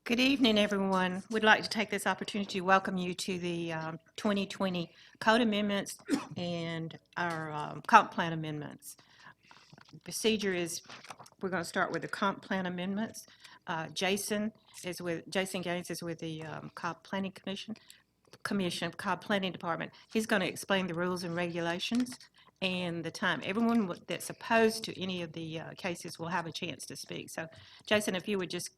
Good evening, everyone. We'd like to take this opportunity to welcome you to the 2020 code amendments and our comp plan amendments. Procedure is, we're going to start with the comp plan amendments. Jason Gaines is with the Cobb Planning Cobb Planning Department. He's going to explain the rules and regulations and the time. Everyone that's opposed to any of the cases will have a chance to speak. So, Jason, if you would just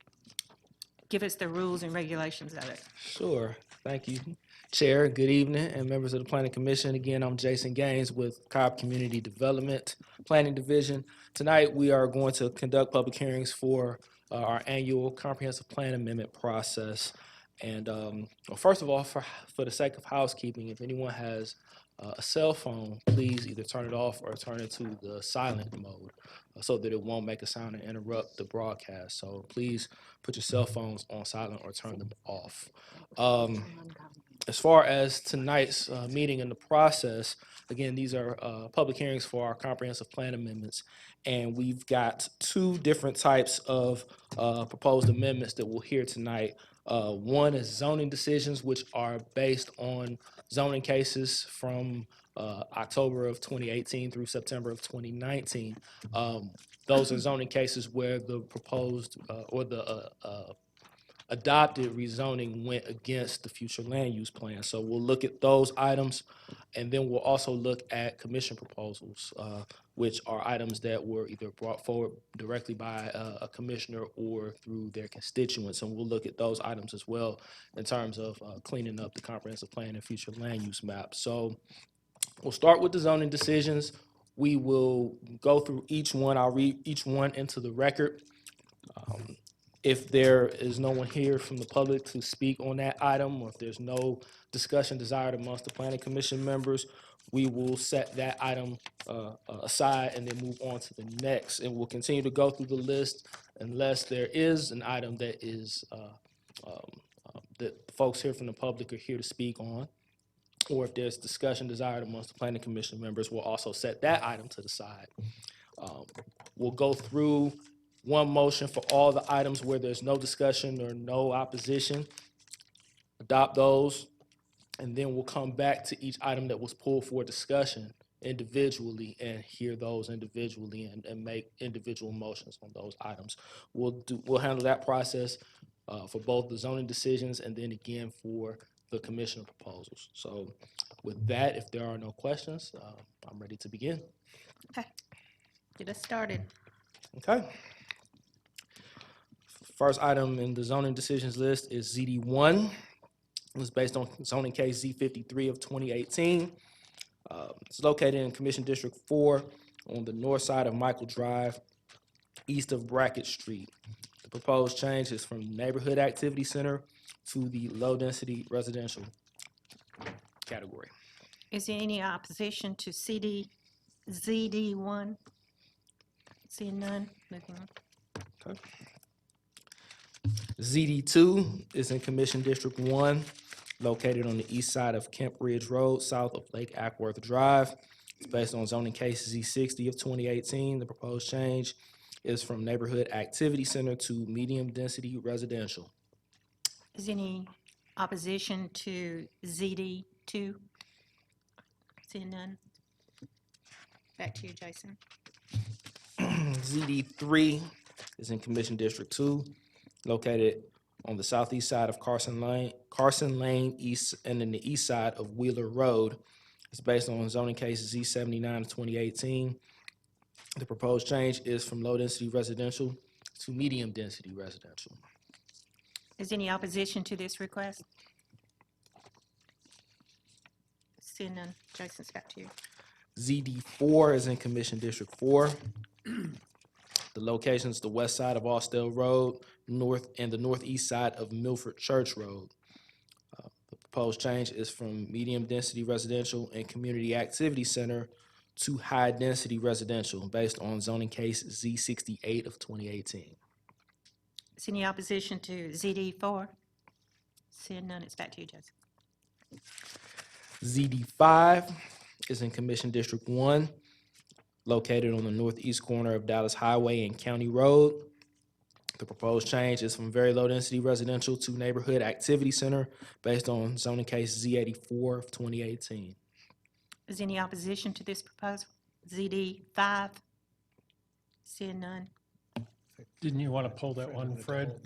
give us the rules and regulations of it. Sure. Thank you, Chair. Good evening, and members of the Planning Commission. Again, I'm Jason Gaines with Cobb Community Development Planning Division. Tonight, we are going to conduct public hearings for our annual comprehensive plan amendment process. And well, first of all, for the sake of housekeeping, if anyone has a cell phone, please either turn it off or turn it to the silent mode so that it won't make a sound and interrupt the broadcast. So please put your cell phones on silent or turn them off. As far as tonight's meeting and the process, again, these are public hearings for our comprehensive plan amendments, and we've got two different types of proposed amendments that we'll hear tonight. One is zoning decisions, which are based on zoning cases from October of 2018 through September of 2019. Those are zoning cases where the proposed or the adopted rezoning went against the future land use plan. So we'll look at those items, and then we'll also look at commission proposals, which are items that were either brought forward directly by a commissioner or through their constituents. And we'll look at those items as well in terms of cleaning up the comprehensive plan and future land use map. So we'll start with the zoning decisions. We will go through each one. I'll read each one into the record. If there is no one here from the public to speak on that item, or if there's no discussion desired amongst the planning commission members, we will set that item aside and then move on to the next. And we'll continue to go through the list unless there is an item that is that folks here from the public are here to speak on, or if there's discussion desired amongst the planning commission members, we'll also set that item to the side. We'll go through one motion for all the items where there's no discussion or no opposition, adopt those, and then we'll come back to each item that was pulled for discussion individually and hear those individually and make individual motions on those items. We'll handle that process for both the zoning decisions and then again for the commissioner proposals. So with that, if there are no questions, I'm ready to begin. Okay, get us started. Okay. First item in the zoning decisions list is ZD1. It was based on zoning case Z53 of 2018. It's located in Commission District 4 on the north side of Michael Drive, east of Brackett Street. The proposed change is from Neighborhood Activity Center to the low-density residential category. Is there any opposition to ZD1? Seeing none, moving on. Okay. ZD2 is in Commission District 1, located on the east side of Kemp Ridge Road, south of Lake Ackworth Drive. It's based on zoning case Z60 of 2018. The proposed change is from Neighborhood Activity Center to medium-density residential. Is any opposition to ZD2? Seeing none. Back to you, Jason. ZD3 is in Commission District 2, located on the southeast side of Carson Lane East, and in the east side of Wheeler Road. It's based on zoning case Z79 of 2018. The proposed change is from low-density residential to medium-density residential. Is any opposition to this request? Seeing none, Jason's back to you. ZD4 is in Commission District 4. The location is the west side of Austell Road, north and the northeast side of Milford Church Road. The proposed change is from medium-density residential and community activity center to high-density residential based on zoning case Z68 of 2018. Is any opposition to ZD4? Seeing none, it's back to you, Jason. ZD5 is in Commission District 1, located on the northeast corner of Dallas Highway and County Road. The proposed change is from very low-density residential to neighborhood activity center based on zoning case Z84 of 2018. Is any opposition to this proposal? ZD 5? Seeing none. Didn't you want to pull that one, Fred?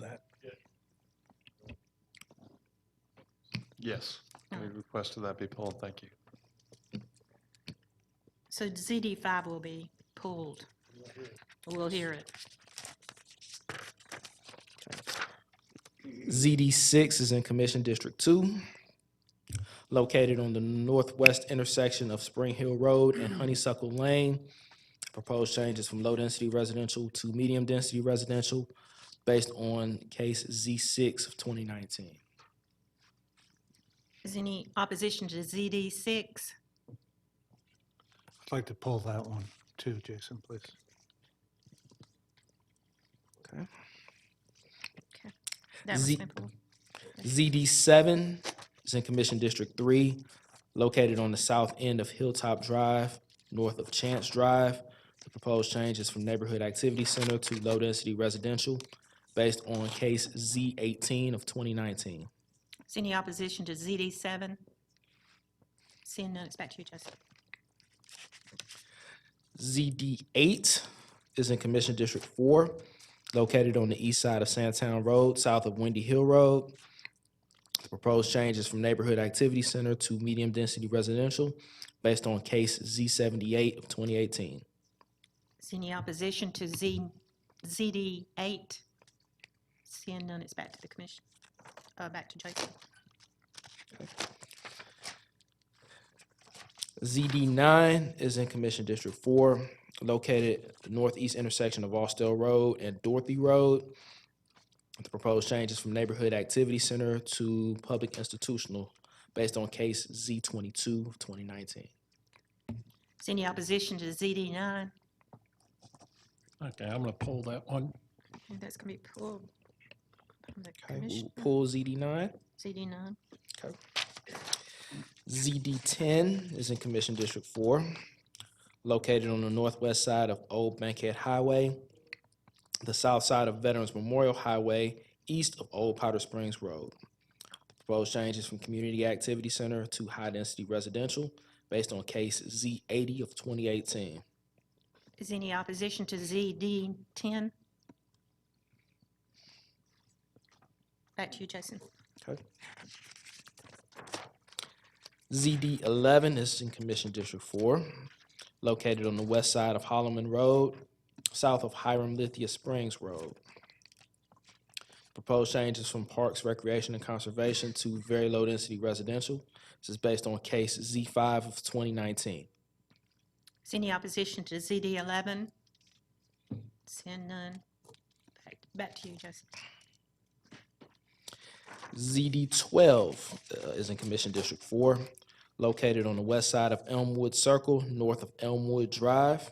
Yes, I requested that be pulled, thank you. So ZD 5 will be pulled. We'll hear it. ZD6 is in Commission District 2, located on the northwest intersection of Spring Hill Road and Honeysuckle Lane. Proposed changes from low-density residential to medium-density residential based on case Z6 of 2019. Is any opposition to ZD 6? I'd like to pull that one too, Jason, please. Okay. Okay. That was Z- been pulled. ZD7 is in Commission District 3, located on the south end of Hilltop Drive, north of Chance Drive. The proposed change is from neighborhood activity center to low-density residential based on case Z18 of 2019. Is any opposition to ZD 7? Seeing none, it's back to you, Justin. ZD8 is in Commission District 4, located on the east side of Sandtown Road, south of Windy Hill Road. The proposed change is from neighborhood activity center to medium-density residential based on case Z78 of 2018. Is any opposition to ZD 8? Seeing none, it's back to the commission. Back to Jason. ZD9 is in Commission District 4, located at the northeast intersection of Austell Road and Dorothy Road. The proposed change is from neighborhood activity center to public institutional based on case Z22 of 2019. Is any opposition to ZD 9? Okay, I'm going to pull that one. And that's going to be pulled from the Okay, we commission. will pull ZD9. ZD 9. Okay. ZD10 is in Commission District 4, located on the northwest side of Old Bankhead Highway, the south side of Veterans Memorial Highway, east of Old Powder Springs Road. The proposed change is from Community Activity Center to high-density residential based on case Z80 of 2018. Is any opposition to ZD 10? Back to you, Jason. Okay. ZD11 is in Commission District 4, located on the west side of Holloman Road, south of Hiram Lithia Springs Road. Proposed changes from Parks, Recreation, and Conservation to very low-density residential. This is based on case Z5 of 2019. Is any opposition to ZD 11? Seeing none. Back to you, Jason. ZD12 is in Commission District 4, located on the west side of Elmwood Circle, north of Elmwood Drive.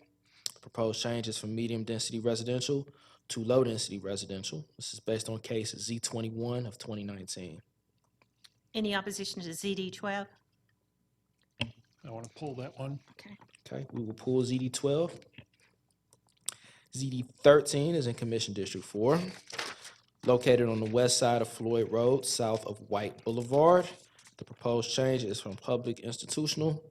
Proposed changes from medium-density residential to low-density residential. This is based on case Z21 of 2019. Any opposition to ZD 12? I want to pull that one. Okay. Okay, we will pull ZD12. ZD13 is in Commission District 4, located on the west side of Floyd Road, south of White Boulevard. The proposed change is from public institutional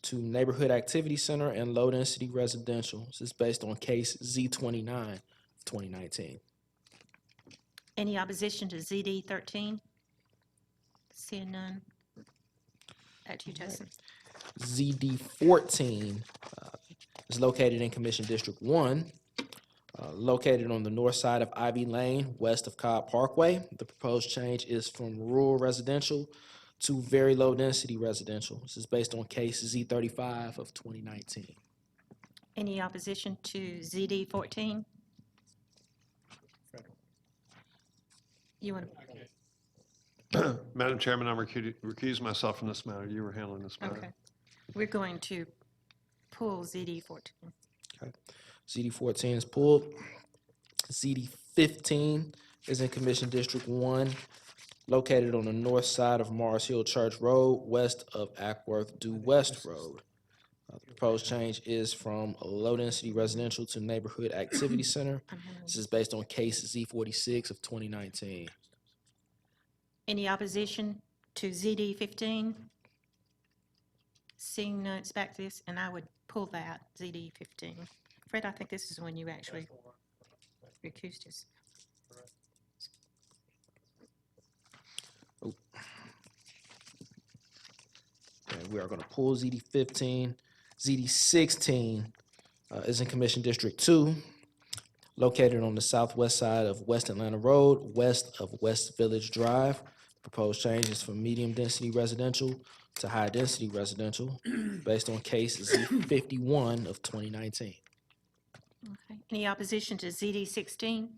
to neighborhood activity center and low-density residential. This is based on case Z29 of 2019. Any opposition to ZD 13? Seeing none. Back to you, Jason. ZD14 is located in Commission District 1, located on the north side of Ivy Lane, west of Cobb Parkway. The proposed change is from rural residential to very low-density residential. This is based on case Z35 of 2019. Any opposition to ZD 14? You want to? Madam Chairman, I'm recusing myself from this matter. You were handling this matter. Okay. We're going to pull ZD 14. Okay. ZD14 is pulled. ZD15 is in Commission District 1, located on the north side of Mars Hill Church Road, west of Ackworth Due West Road. The proposed change is from low-density residential to neighborhood activity center. This is based on case Z46 of 2019. Any opposition to ZD 15? Seeing none, it's back to this, and I would pull that, ZD 15. Fred, I think this is when you actually recused yourself. And we are going to pull ZD 15. ZD 16 is in Commission District 2, located on the southwest side of West Atlanta Road, west of West Village Drive. Proposed change is from medium-density residential to high-density residential based on case Z51 of 2019. Okay. Any opposition to ZD 16?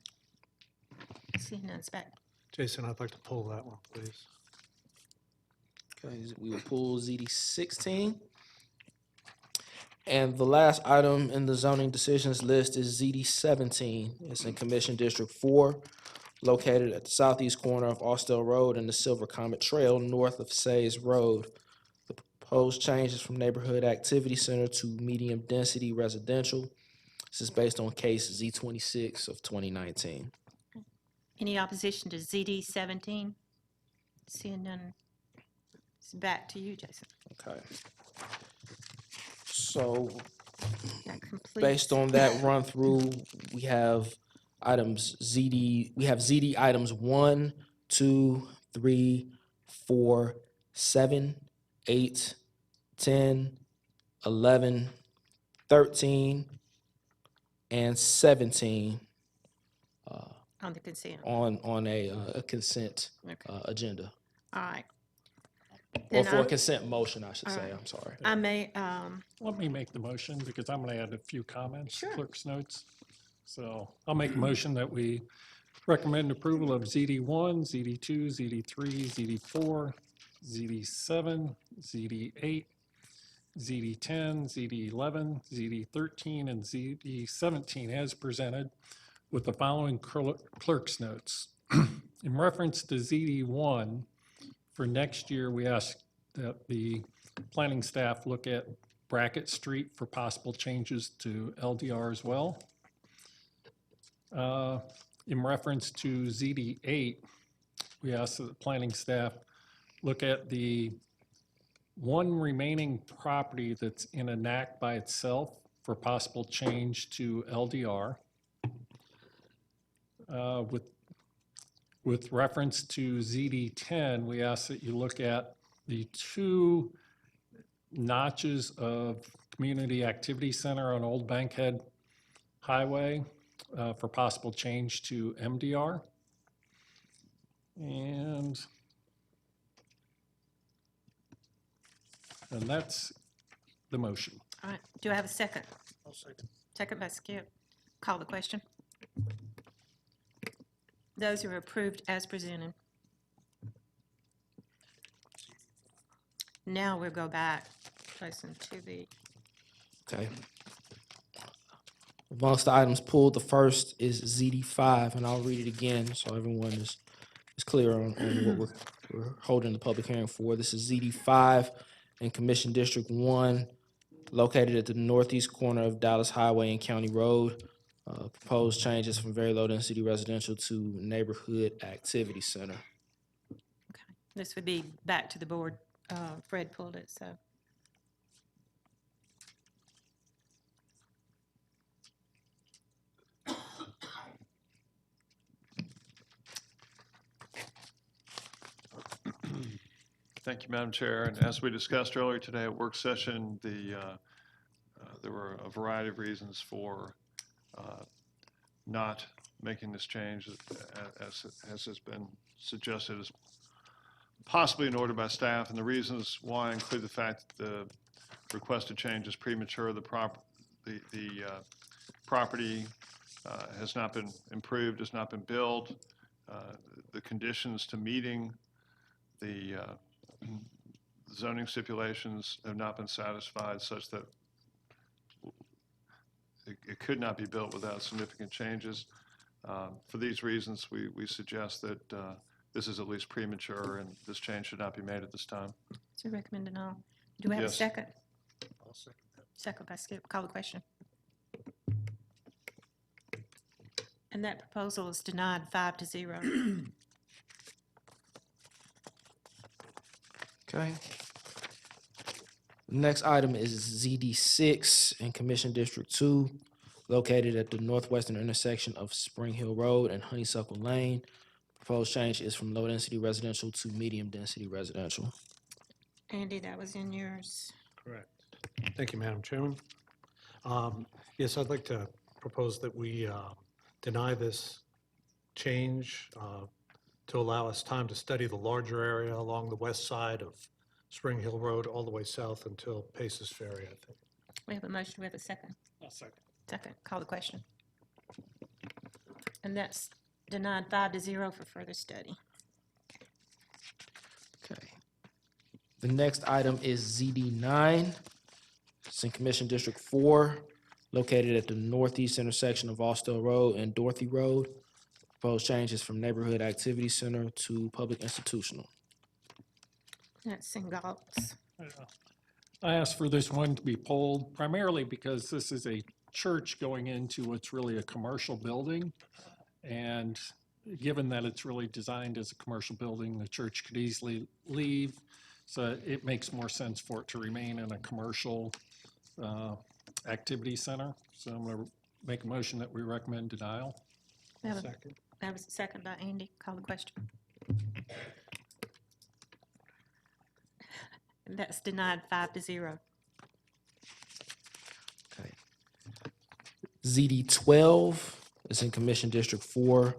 Seeing none, it's back. Jason, I'd like to pull that one, please. Okay, we will pull ZD 16. And the last item in the zoning decisions list is ZD 17. It's in Commission District 4, located at the southeast corner of Austell Road and the Silver Comet Trail north of Sayes Road. The proposed change is from neighborhood activity center to medium density residential. This is based on case Z26 of 2019. Any opposition to ZD 17? Seeing none, it's back to you, Jason. Okay. So That completes. based on that run through, we have ZD items 1, 2, 3, 4, 7, 8, 10, 11, 13, and 17 On the consent. on a consent Okay. agenda. All right. Or Then for a I'm- consent motion, I should All say, right. I'm sorry. I may, Let me make the motion because I'm going to add a few comments, Sure. clerk's notes. So I'll make a motion that we recommend approval of ZD1, ZD2, ZD3, ZD4, ZD7, ZD8, ZD10, ZD11, ZD13, and ZD17 as presented with the following clerk's notes. In reference to ZD1, for next year, we ask that the planning staff look at Brackett Street for possible changes to LDR as well. In reference to ZD8, we ask that the planning staff look at the one remaining property that's in a NAC by itself for possible change to LDR. With reference to ZD10, we ask that you look at the 2 notches of Community Activity Center on Old Bankhead Highway for possible change to MDR. And that's the motion. all right. Do I have a second? Second by Skip. Call the question. Those who are approved as presented. Now we'll go back, Jason, to the, Okay. Amongst the items pulled, the first is ZD5, and I'll read it again so everyone is clear on what we're holding the public hearing for. This is ZD5 in Commission District 1, located at the northeast corner of Dallas Highway and County Road. Proposed changes from very low density residential to neighborhood activity center. this would be back to the board. Fred pulled it, so. Thank you, Madam Chair. And as we discussed earlier today at work session, there were a variety of reasons for not making this change as has been suggested as possibly in order by staff. And the reasons why include the fact that the requested change is premature. The property has not been improved, has not been built. The conditions to meeting the zoning stipulations have not been satisfied such that it could not be built without significant changes. For these reasons, we suggest that this is at least premature and this change should not be made at this time. So recommend no. Do we have a Yes. second? I'll second that. Second by Skip. Call the question. And that proposal is denied 5-0. Okay. Next item is ZD6 in Commission District 2, located at the northwestern intersection of Spring Hill Road and Honeysuckle Lane. Proposed change is from low-density residential to medium-density residential. Andy, that was in yours. Correct. Thank you, Madam Chairman. Yes, I'd like to propose that we deny this change to allow us time to study the larger area along the west side of Spring Hill Road all the way south until Paces Ferry, I think. We have a motion. We have a second. Second. Second. Call the question. And that's denied 5-0 for further study. Okay. The next item is ZD9. It's in Commission District 4, located at the northeast intersection of Austell Road and Dorothy Road. Proposed change is from neighborhood activity center to public institutional. That's Singal's. I asked for this one to be pulled primarily because this is a church going into what's really a commercial building. And given that it's really designed as a commercial building, the church could easily leave. So it makes more sense for it to remain in a commercial activity center. So I'm going to make a motion that we recommend denial. Second. That was a second by Andy. Call the question. And that's denied 5-0. Okay. ZD12 is in Commission District 4,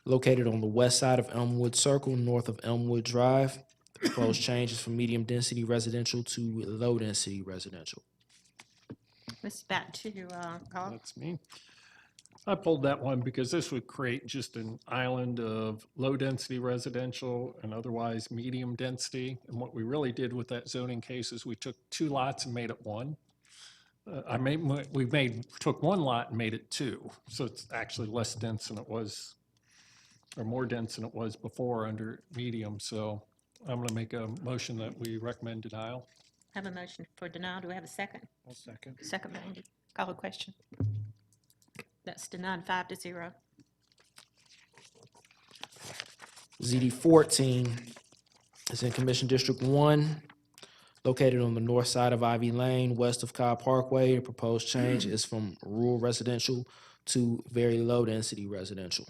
located on the west side of Elmwood Circle, north of Elmwood Drive. The proposed change is from medium-density residential to low-density residential. This is back to Cobb. That's me. I pulled that one because this would create just an island of low-density residential and otherwise medium density. And what we really did with that zoning case is we took 2 lots and made it 1. Took 1 lot and made it 2. So it's actually less dense than it was, or more dense than it was before under medium. So I'm going to make a motion that we recommend denial. I have a motion for denial. Do we have a second? I'll second. Second by Andy. Call the question. That's denied 5-0. ZD14 is in Commission District 1, located on the north side of Ivy Lane, west of Cobb Parkway. The proposed change is from rural residential to very low-density residential.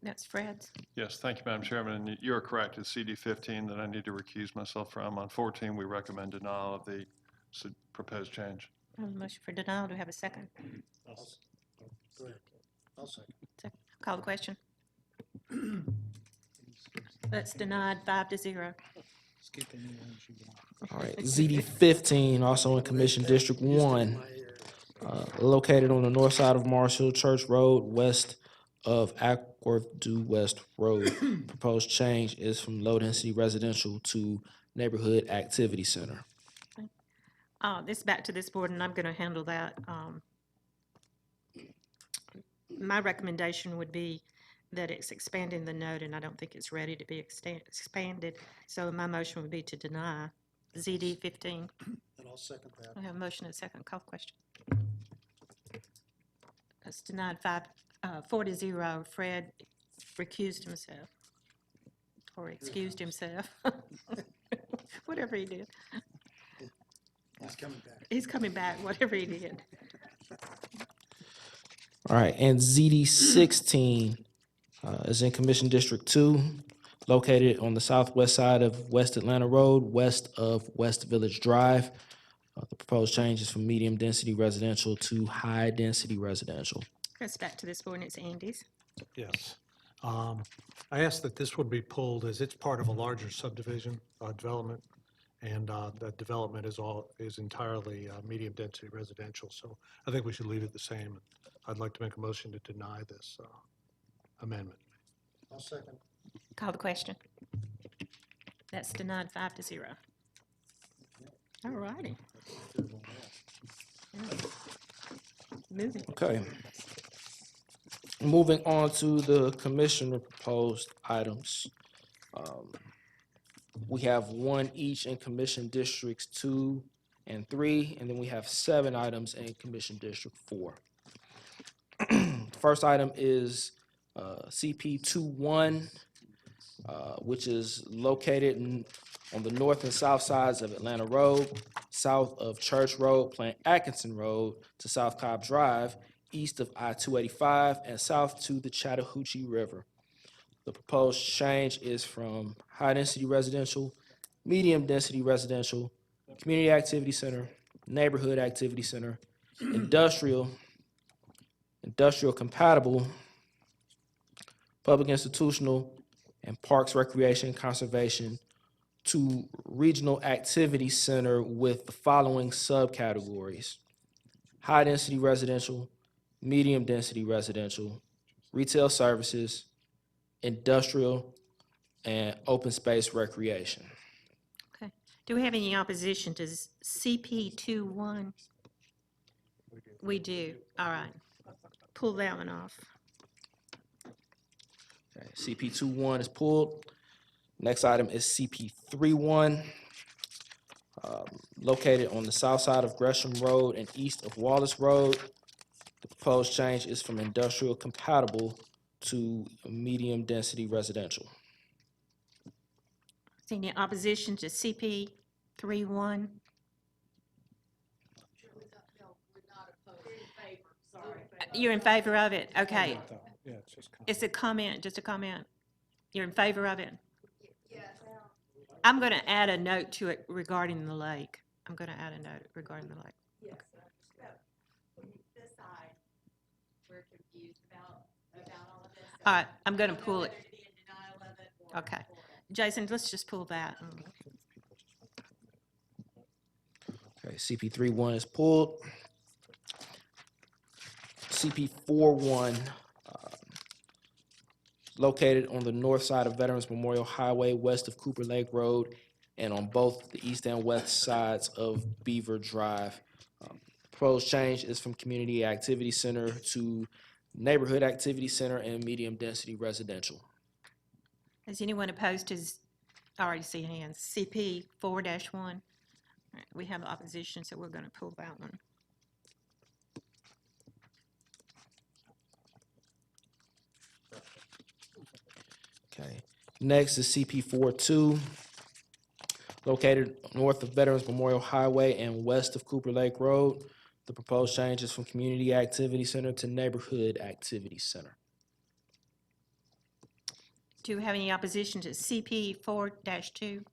That's Fred's. Yes, thank you, Madam Chairman. And you're correct. It's CD 15 that I need to recuse myself from. On 14, we recommend denial of the proposed change. I have a motion for denial. Do we have a second? Go ahead. I'll second. Second. Call the question. That's denied 5-0. Skip any ones you want. All right, ZD15, also in Commission District 1, located on the north side of Marshall Church Road, west of Ackworth Due West Road. Proposed change is from low-density residential to neighborhood activity center. This is back to this board, and I'm going to handle that. My recommendation would be that it's expanding the note, and I don't think it's ready to be expanded. So my motion would be to deny ZD 15. And I'll second that. I have a motion and a second. Call the question. That's denied 4-0. Fred recused himself, or excused himself. Whatever he did. He's coming back. He's coming back, whatever he did. All right, and ZD16 is in Commission District 2, located on the southwest side of West Atlanta Road, west of West Village Drive. The proposed change is from medium-density residential to high-density residential. That's back to this board, and it's Andy's. Yes. I asked that this would be pulled as it's part of a larger subdivision development, and that development is entirely medium-density residential. So I think we should leave it the same. I'd like to make a motion to deny this amendment. I'll second. Call the question. That's denied 5-0. All righty. Yeah. Moving. Okay. Moving on to the commissioner proposed items. We have one each in Commission Districts 2 and 3, and then we have 7 items in Commission District 4. First item is CP 21, which is located on the north and south sides of Atlanta Road, south of Church Road, Plant Atkinson Road to South Cobb Drive, east of I-285, and south to the Chattahoochee River. The proposed change is from high-density residential, medium-density residential, community activity center, neighborhood activity center, industrial compatible, public institutional, and parks, recreation, conservation to regional activity center with the following subcategories: high-density residential, medium-density residential, retail services, industrial, and open space recreation. Okay. Do we have any opposition to CP 21? We do. All right. Pull that one off. Okay, CP 21 is pulled. Next item is CP 31, located on the south side of Gresham Road and east of Wallace Road. The proposed change is from industrial compatible to medium density residential. Is any opposition to CP 31? You're in favor of it? Okay. Yeah, it's just. It's a comment, just a comment. You're in favor of it? I'm going to add a note to it regarding the lake. I'm going to add a note regarding the lake. Yes, this side, we're confused about all of this. All right, I'm going to I don't know pull it. whether to be in denial of it or Okay. for it. Jason, let's just pull that. Okay, CP 31 is pulled. CP 41, located on the north side of Veterans Memorial Highway, west of Cooper Lake Road, and on both the east and west sides of Beaver Drive. Proposed change is from Community Activity Center to Neighborhood Activity Center and medium density residential. Is anyone opposed to, I already see hands, CP 4-1? All right, we have opposition, so we're going to pull that one. Okay. Next is CP 42, located north of Veterans Memorial Highway and west of Cooper Lake Road. The proposed change is from Community Activity Center to Neighborhood Activity Center. Do we have any opposition to CP 4-2?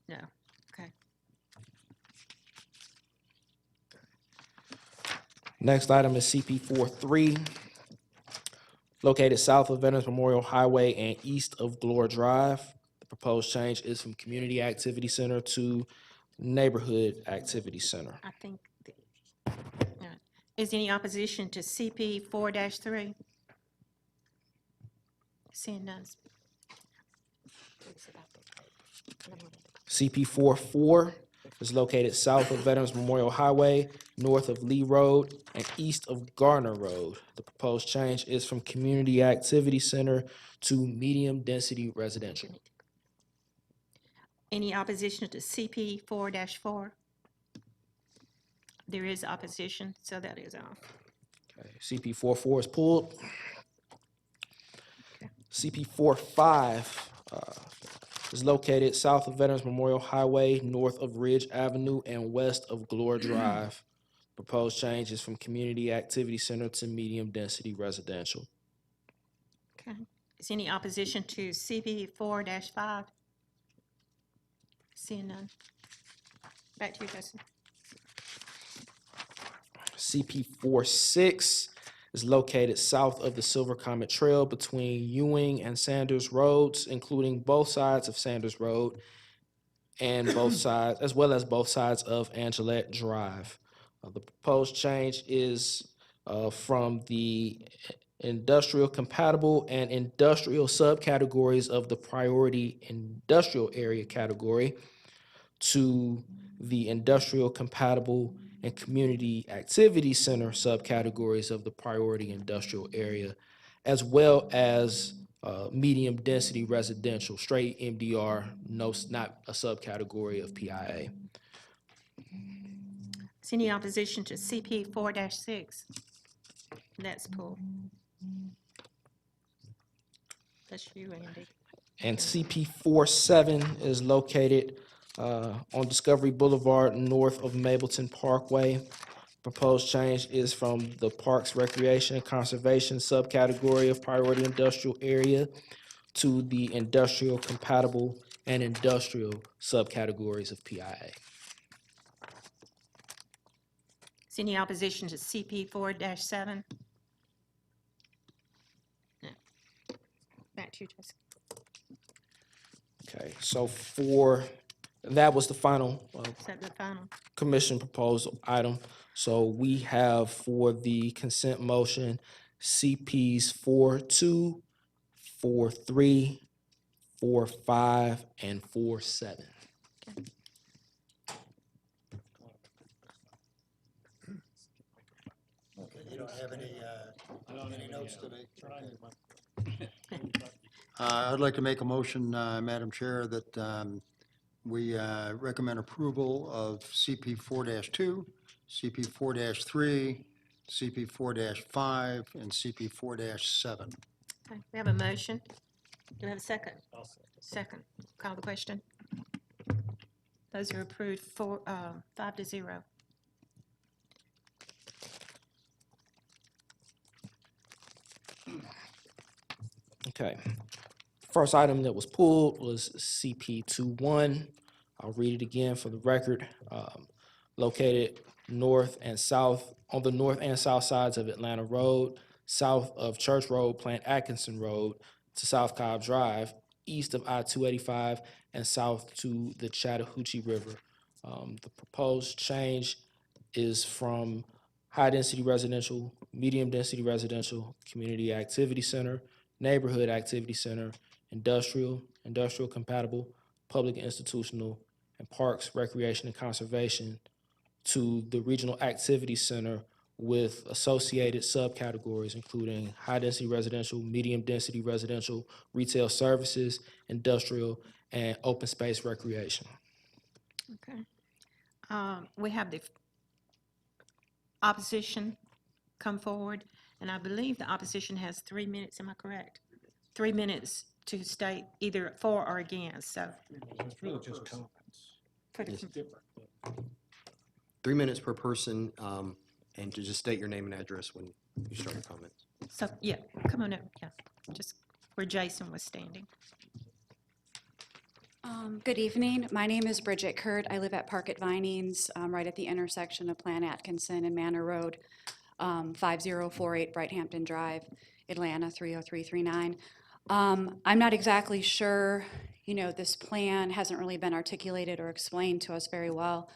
No. Okay. Next item is CP 43, located south of Veterans Memorial Highway and east of Glore Drive. The proposed change is from Community Activity Center to Neighborhood Activity Center. I think, all right. Is any opposition to CP 4-3? Seeing none. CP 44 is located south of Veterans Memorial Highway, north of Lee Road, and east of Garner Road. The proposed change is from Community Activity Center to medium density residential. Any opposition to CP 4-4? There is opposition, so that is off. Okay, CP 44 is pulled. CP 45 is located south of Veterans Memorial Highway, north of Ridge Avenue, and west of Glore Drive. Proposed change is from Community Activity Center to medium density residential. Okay. Is any opposition to CP 4-5? Seeing none. Back to you, Justin. CP 46 is located south of the Silver Comet Trail between Ewing and Sanders Roads, including both sides of Sanders Road and both sides, as well as both sides of Angelette Drive. The proposed change is from the industrial compatible and industrial subcategories of the priority industrial area category to the industrial compatible and community activity center subcategories of the priority industrial area, as well as medium-density residential, straight MDR, no, not a subcategory of PIA. Is any opposition to CP 4-6? That's pulled. That's you, Andy. And CP 47 is located on Discovery Boulevard, north of Mableton Parkway. Proposed change is from the Parks, Recreation, and Conservation subcategory of priority industrial area to the industrial compatible and industrial subcategories of PIA. Is any opposition to CP 4-7? No. Back to you, Jessica. Okay, so that was the final Is that the final? commission proposal item. So we have for the consent motion, CPs 4-2, 4-3, 4-5, and 4-7. You don't have any notes today? I'd like to make a motion, Madam Chair, that we recommend approval of CP 4-2, CP 4-3, CP 4-5, and CP 4-7. Okay, we have a motion. Do we have a second? Second. Call the question. Those are approved 5-0. Okay. First item that was pulled was CP 21. I'll read it again for the record. Located north and south, on the north and south sides of Atlanta Road, south of Church Road, Plant Atkinson Road to South Cobb Drive, east of I-285, and south to the Chattahoochee River. The proposed change is from high-density residential, medium-density residential, community activity center, neighborhood activity center, industrial compatible, public institutional, and parks, recreation, and conservation to the regional activity center with associated subcategories, including high-density residential, medium-density residential, retail services, industrial, and open space recreation. Okay. We have the opposition come forward, and I believe the opposition has 3 minutes, am I correct? 3 minutes to state either for or against, so. It's really just comments. for the- It's different. 3 minutes per person, and to just state your name and address when you start your comments. So, yeah, come on up, yeah, just where Jason was standing. Good evening. My name is Bridget Kurt. I live at Park at Vinings, right at the intersection of Plant Atkinson and Manor Road, 5048 Brighthampton Drive, Atlanta 30339. I'm not exactly sure, this plan hasn't really been articulated or explained to us very well,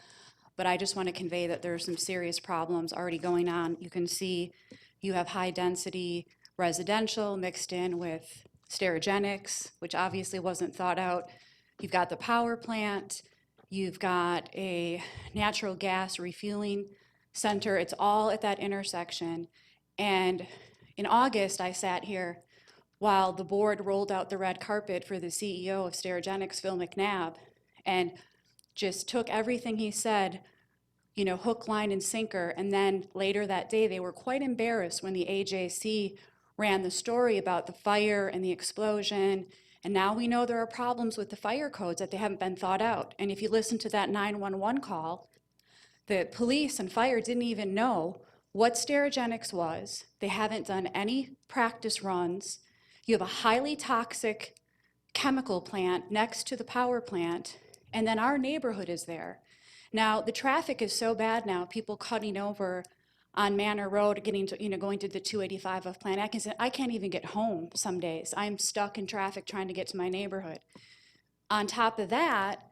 but I just want to convey that there are some serious problems already going on. You can see you have high-density residential mixed in with stereogenics, which obviously wasn't thought out. You've got the power plant, you've got a natural gas refueling center. It's all at that intersection. And in August, I sat here while the board rolled out the red carpet for the CEO of Stereogenics, Phil McNabb, and just took everything he said, hook, line, and sinker. And then later that day, they were quite embarrassed when the AJC ran the story about the fire and the explosion. And now we know there are problems with the fire codes that they haven't been thought out. And if you listen to that 911 call, the police and fire didn't even know what Stereogenics was. They haven't done any practice runs. You have a highly toxic chemical plant next to the power plant, and then our neighborhood is there. Now, the traffic is so bad now, people cutting over on Manor Road, going to the 285 of Plant Atkinson. I can't even get home some days. I'm stuck in traffic trying to get to my neighborhood. On top of that,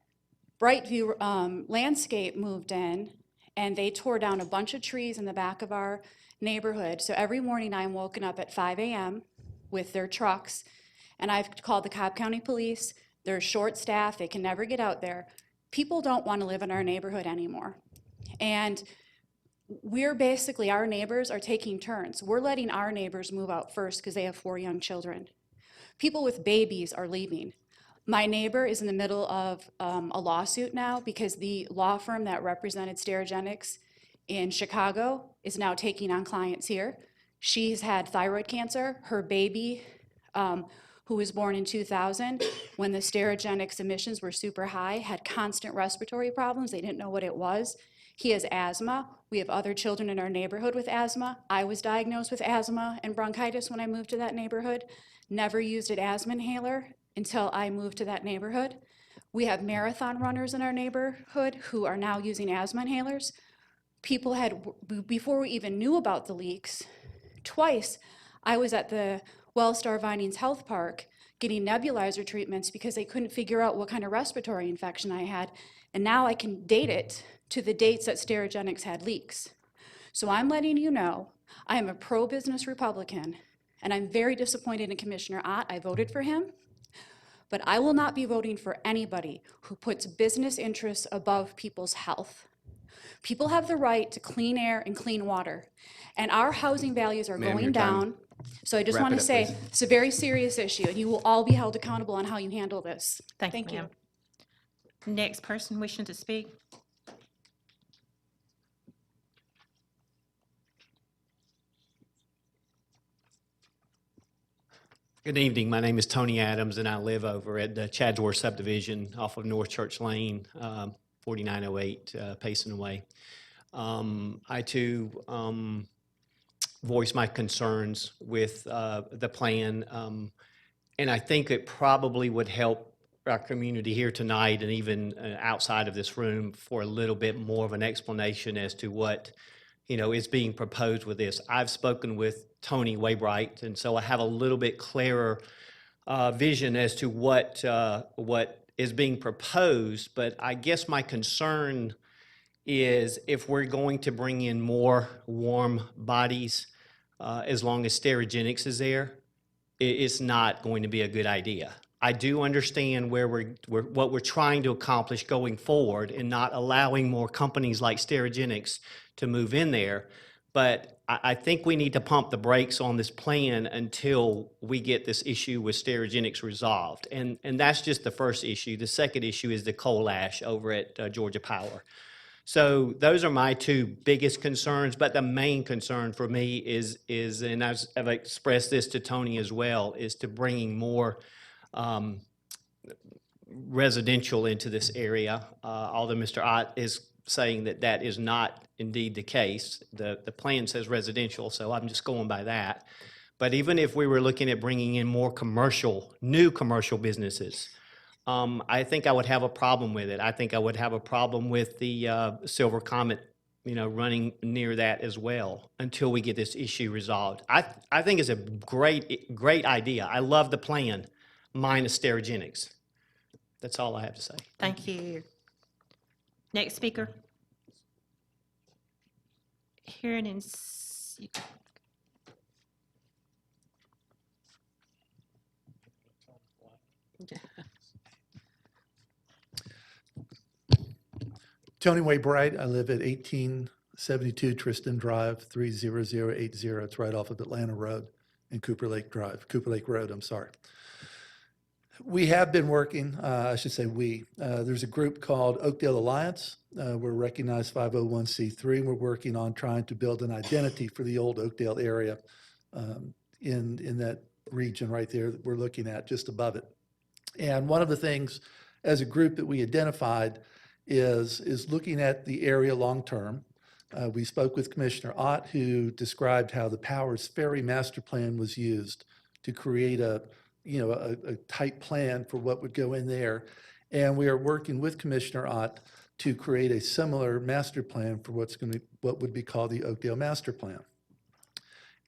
Brightview Landscape moved in, and they tore down a bunch of trees in the back of our neighborhood. So every morning I'm woken up at 5 a.m. with their trucks, and I've called the Cobb County Police. They're short staffed, they can never get out there. People don't want to live in our neighborhood anymore. And our neighbors are taking turns. We're letting our neighbors move out first because they have 4 young children. People with babies are leaving. My neighbor is in the middle of a lawsuit now because the law firm that represented Sterigenics in Chicago is now taking on clients here. She's had thyroid cancer. Her baby, who was born in 2000, when the Sterigenics emissions were super high, had constant respiratory problems. They didn't know what it was. He has asthma. We have other children in our neighborhood with asthma. I was diagnosed with asthma and bronchitis when I moved to that neighborhood. Never used an asthma inhaler until I moved to that neighborhood. We have marathon runners in our neighborhood who are now using asthma inhalers. People had, before we even knew about the leaks, twice I was at the Wellstar Vinings Health Park getting nebulizer treatments because they couldn't figure out what kind of respiratory infection I had. And now I can date it to the dates that Sterigenics had leaks. So I'm letting you know, I am a pro-business Republican, and I'm very disappointed in Commissioner Ott. I voted for him, but I will not be voting for anybody who puts business interests above people's health. People have the right to clean air and clean water, and our housing values are Ma'am, going your time. down. So I just Wrap want it to up, say, please. it's a very serious issue, and you will all be held accountable on how you handle this. Thank you, ma'am. Next person wishing to speak? Good evening. My name is Tony Adams, and I live over at the Chadsworth subdivision off of North Church Lane, 4908 Payson Way. I too voice my concerns with the plan, and I think it probably would help our community here tonight and even outside of this room for a little bit more of an explanation as to what is being proposed with this. I've spoken with Tony Waybright, and so I have a little bit clearer vision as to what is being proposed. But I guess my concern is if we're going to bring in more warm bodies, as long as Sterigenics is there, it's not going to be a good idea. I do understand what we're trying to accomplish going forward and not allowing more companies like Sterigenics to move in there. But I think we need to pump the brakes on this plan until we get this issue with Sterigenics resolved. And that's just the first issue. The second issue is the coal ash over at Georgia Power. So those are my two biggest concerns, but the main concern for me is and I've expressed this to Tony as well, is to bringing more residential into this area, although Mr. Ott is saying that that is not indeed the case. The plan says residential, so I'm just going by that. But even if we were looking at bringing in more new commercial businesses, I think I would have a problem with it. I think I would have a problem with the Silver Comet, running near that as well until we get this issue resolved. I think it's a great idea. I love the plan, minus Sterigenics. That's all I have to say. Thank you. Next speaker. Hearing and Tony Waybright. I live at 1872 Tristan Drive, 30080. It's right off of Atlanta Road and Cooper Lake Road, I'm sorry. We have been working, I should say we, there's a group called Oakdale Alliance. We're a recognized 501c3, and we're working on trying to build an identity for the old Oakdale area in that region right there that we're looking at just above it. And one of the things as a group that we identified is looking at the area long-term. We spoke with Commissioner Ott, who described how the Powers Ferry Master Plan was used to create a tight plan for what would go in there. And we are working with Commissioner Ott to create a similar master plan for what would be called the Oakdale Master Plan.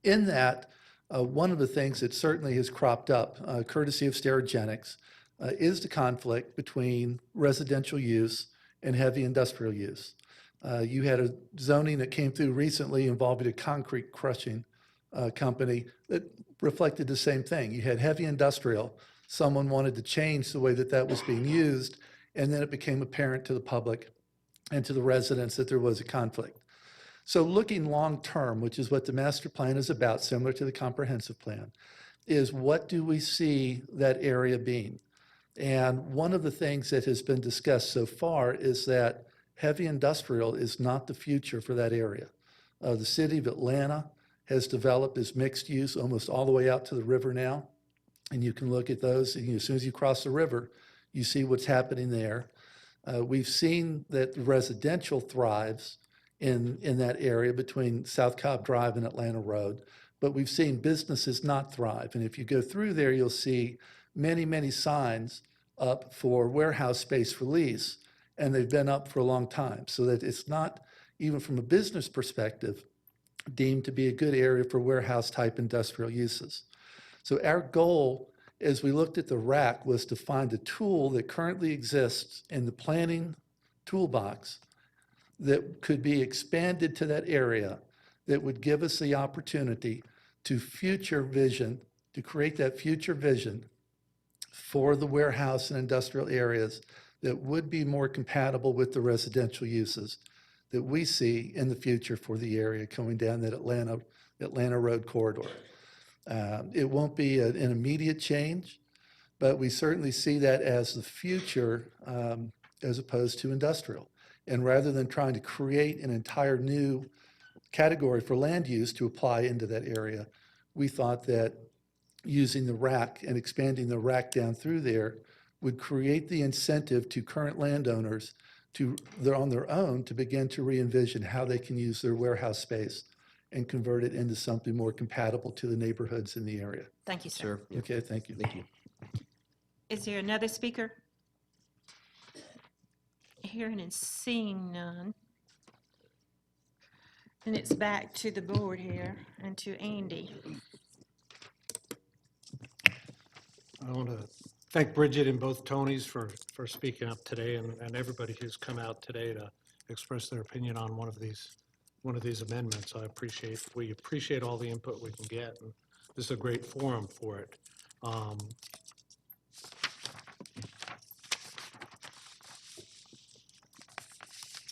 In that, one of the things that certainly has cropped up, courtesy of Sterigenics, is the conflict between residential use and heavy industrial use. You had a zoning that came through recently involving a concrete crushing company that reflected the same thing. You had heavy industrial. Someone wanted to change the way that was being used, and then it became apparent to the public and to the residents that there was a conflict. So looking long-term, which is what the master plan is about, similar to the comprehensive plan, is what do we see that area being? And one of the things that has been discussed so far is that heavy industrial is not the future for that area. The city of Atlanta has developed as mixed use almost all the way out to the river now. And you can look at those, and as soon as you cross the river, you see what's happening there. We've seen that residential thrives in that area between South Cobb Drive and Atlanta Road, but we've seen businesses not thrive. And if you go through there, you'll see many, many signs up for warehouse space for lease, and they've been up for a long time, so that it's not, even from a business perspective, deemed to be a good area for warehouse-type industrial uses. So our goal, as we looked at the RAC, was to find a tool that currently exists in the planning toolbox that could be expanded to that area that would give us the opportunity to future vision, to create that future vision for the warehouse and industrial areas that would be more compatible with the residential uses that we see in the future for the area coming down that Atlanta Road corridor. It won't be an immediate change, but we certainly see that as the future as opposed to industrial. And rather than trying to create an entire new category for land use to apply into that area, we thought that using the RAC and expanding the RAC down through there would create the incentive to current landowners they're on their own to begin to re-envision how they can use their warehouse space and convert it into something more compatible to the neighborhoods in the area. Thank you, sir. Sir, yeah, Okay, thank you. thank you. Is there another speaker? Hearing and seeing none. And it's back to the board here and to Andy. I want to thank Bridget and both Tonys for speaking up today, and everybody who's come out today to express their opinion on one of these amendments. We appreciate all the input we can get, and this is a great forum for it.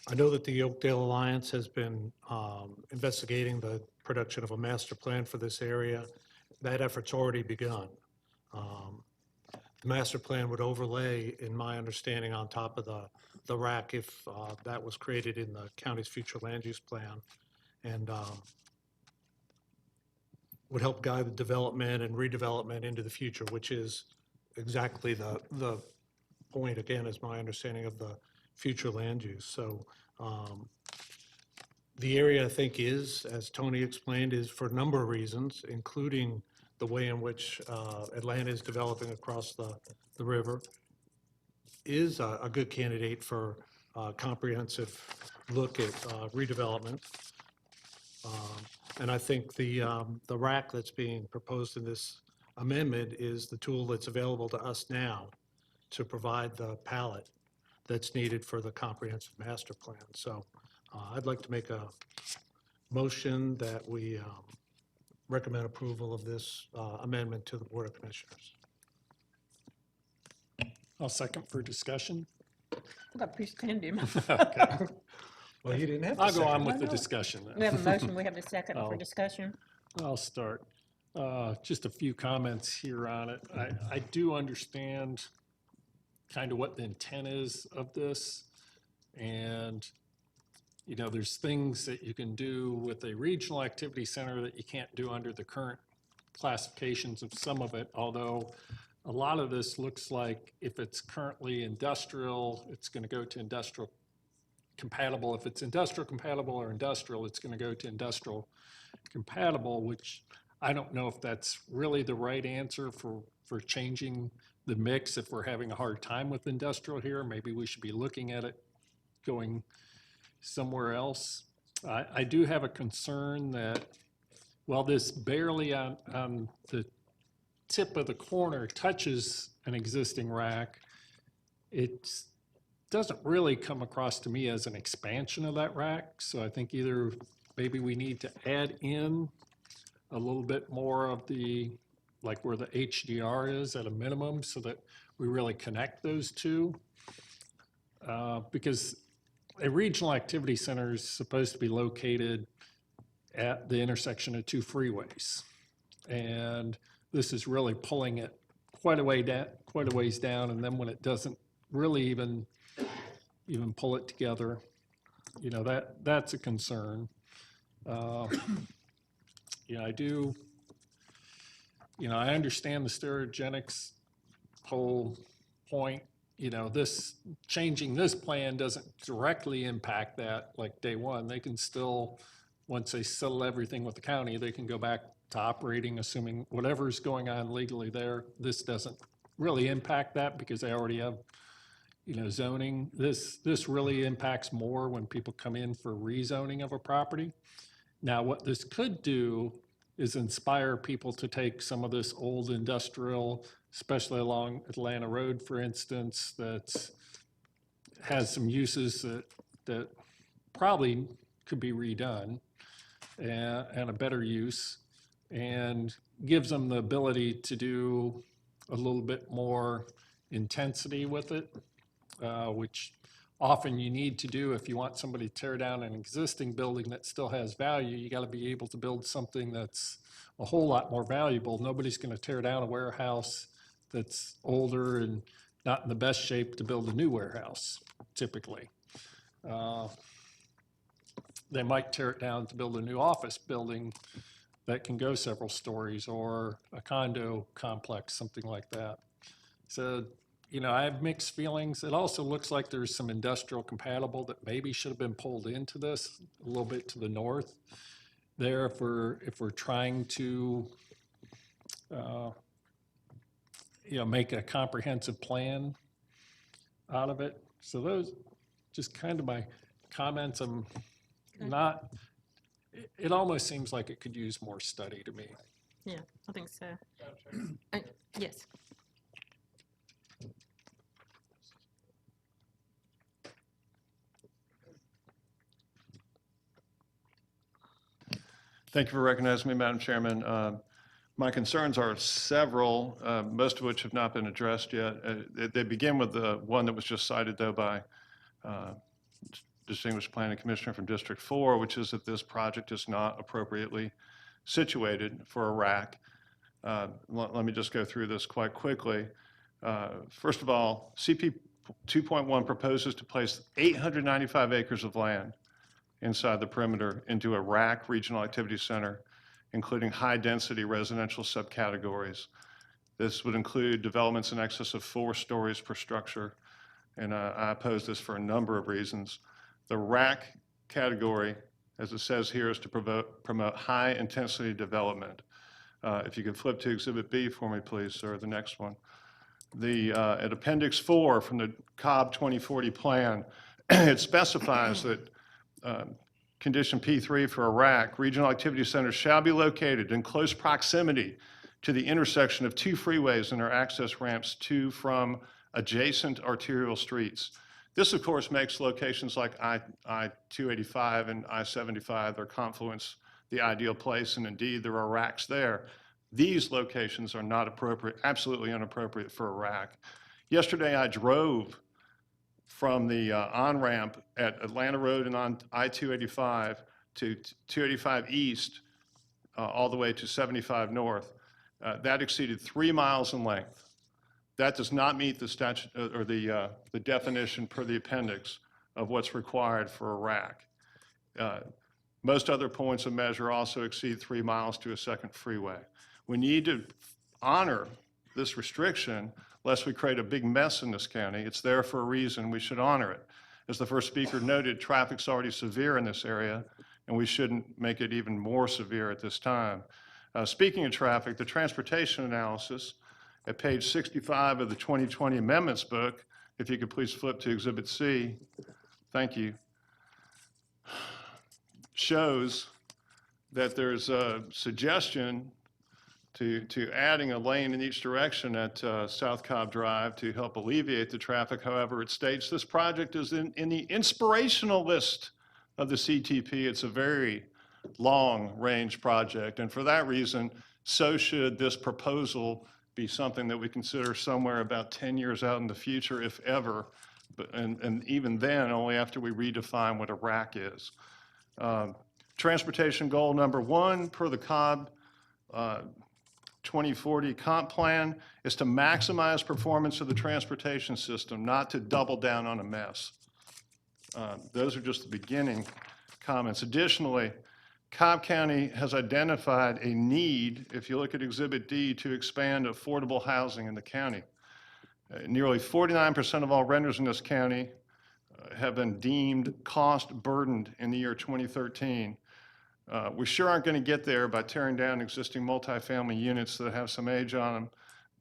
I know that the Oakdale Alliance has been investigating the production of a master plan for this area. That effort's already begun. The master plan would overlay, in my understanding, on top of the RAC if that was created in the county's future land use plan, and would help guide the development and redevelopment into the future, which is exactly the point, again, is my understanding of the future land use. So the area, I think, is, as Tony explained, is for a number of reasons, including the way in which Atlanta is developing across the river, is a good candidate for a comprehensive look at redevelopment. And I think the RAC that's being proposed in this amendment is the tool that's available to us now to provide the palette that's needed for the comprehensive master plan. So I'd like to make a motion that we recommend approval of this amendment to the Board of Commissioners. I'll second for discussion. I've got a piece of candy in my Okay. Well, you didn't have to I'll go on second. with the discussion We have then. a motion, we have a second for Oh. discussion. I'll start. Just a few comments here on it. I do understand kind of what the intent is of this. And, you know, there's things that you can do with a regional activity center that you can't do under the current classifications of some of it, although a lot of this looks like if it's currently industrial, it's going to go to industrial compatible. If it's industrial compatible or industrial, it's going to go to industrial compatible, which I don't know if that's really the right answer for changing the mix. If we're having a hard time with industrial here, maybe we should be looking at it going somewhere else. I do have a concern that while this barely on the tip of the corner touches an existing rack, it doesn't really come across to me as an expansion of that rack. So I think either maybe we need to add in a little bit more of the, like where the HDR is at a minimum, so that we really connect those two. Because a regional activity center is supposed to be located at the intersection of two freeways. And this is really pulling it quite a ways down, and then when it doesn't really even pull it together, that's a concern. I do, I understand the stereogenics whole point. Changing this plan doesn't directly impact that, like day one. They can still, once they settle everything with the county, they can go back to operating, assuming whatever's going on legally there. This doesn't really impact that because they already have, zoning. This really impacts more when people come in for rezoning of a property. Now, what this could do is inspire people to take some of this old industrial, especially along Atlanta Road, for instance, that has some uses that probably could be redone and a better use, and gives them the ability to do a little bit more intensity with it, which often you need to do if you want somebody to tear down an existing building that still has value. You got to be able to build something that's a whole lot more valuable. Nobody's going to tear down a warehouse that's older and not in the best shape to build a new warehouse, typically. They might tear it down to build a new office building that can go several stories, or a condo complex, something like that. So, I have mixed feelings. It also looks like there's some industrial compatible that maybe should have been pulled into this a little bit to the north there if we're trying to make a comprehensive plan out of it. So those just kind of my comments. I'm not, it almost seems like it could use more study to me. Yeah, I think so. Yes. Thank you for recognizing me, Madam Chairman. My concerns are several, most of which have not been addressed yet. They begin with the one that was just cited, though, by distinguished planning commissioner from District 4, which is that this project is not appropriately situated for a rack. Let me just go through this quite quickly. First of all, CP 2.1 proposes to place 895 acres of land inside the perimeter into a rack regional activity center, including high-density residential subcategories. This would include developments in excess of 4 stories per structure, and I oppose this for a number of reasons. The rack category, as it says here, is to promote high-intensity development. If you could flip to Exhibit B for me, please, sir, the next one. At Appendix 4 from the Cobb 2040 plan, it specifies that Condition P3 for a rack, regional activity centers shall be located in close proximity to the intersection of 2 freeways and their access ramps to from adjacent arterial streets. This, of course, makes locations like I-285 and I-75, their confluence, the ideal place, and indeed there are racks there. These locations are not appropriate, absolutely inappropriate for a rack. Yesterday I drove from the on-ramp at Atlanta Road and on I-285 to 285 East, all the way to 75 North. That exceeded 3 miles in length. That does not meet the statute or the definition per the appendix of what's required for a rack. Most other points of measure also exceed 3 miles to a second freeway. We need to honor this restriction lest we create a big mess in this county. It's there for a reason. We should honor it. As the first speaker noted, traffic's already severe in this area, and we shouldn't make it even more severe at this time. Speaking of traffic, the transportation analysis at page 65 of the 2020 amendments book, if you could please flip to Exhibit C, thank you, shows that there's a suggestion to adding a lane in each direction at South Cobb Drive to help alleviate the traffic. However, it states this project is in the inspirational list of the CTP. It's a very long-range project, and for that reason, so should this proposal be something that we consider somewhere about 10 years out in the future, if ever, and even then, only after we redefine what a rack is. Transportation goal number 1 per the Cobb 2040 comp plan is to maximize performance of the transportation system, not to double down on a mess. Those are just the beginning comments. Additionally, Cobb County has identified a need, if you look at Exhibit D, to expand affordable housing in the county. Nearly 49% of all renters in this county have been deemed cost burdened in the year 2013. We sure aren't going to get there by tearing down existing multifamily units that have some age on them,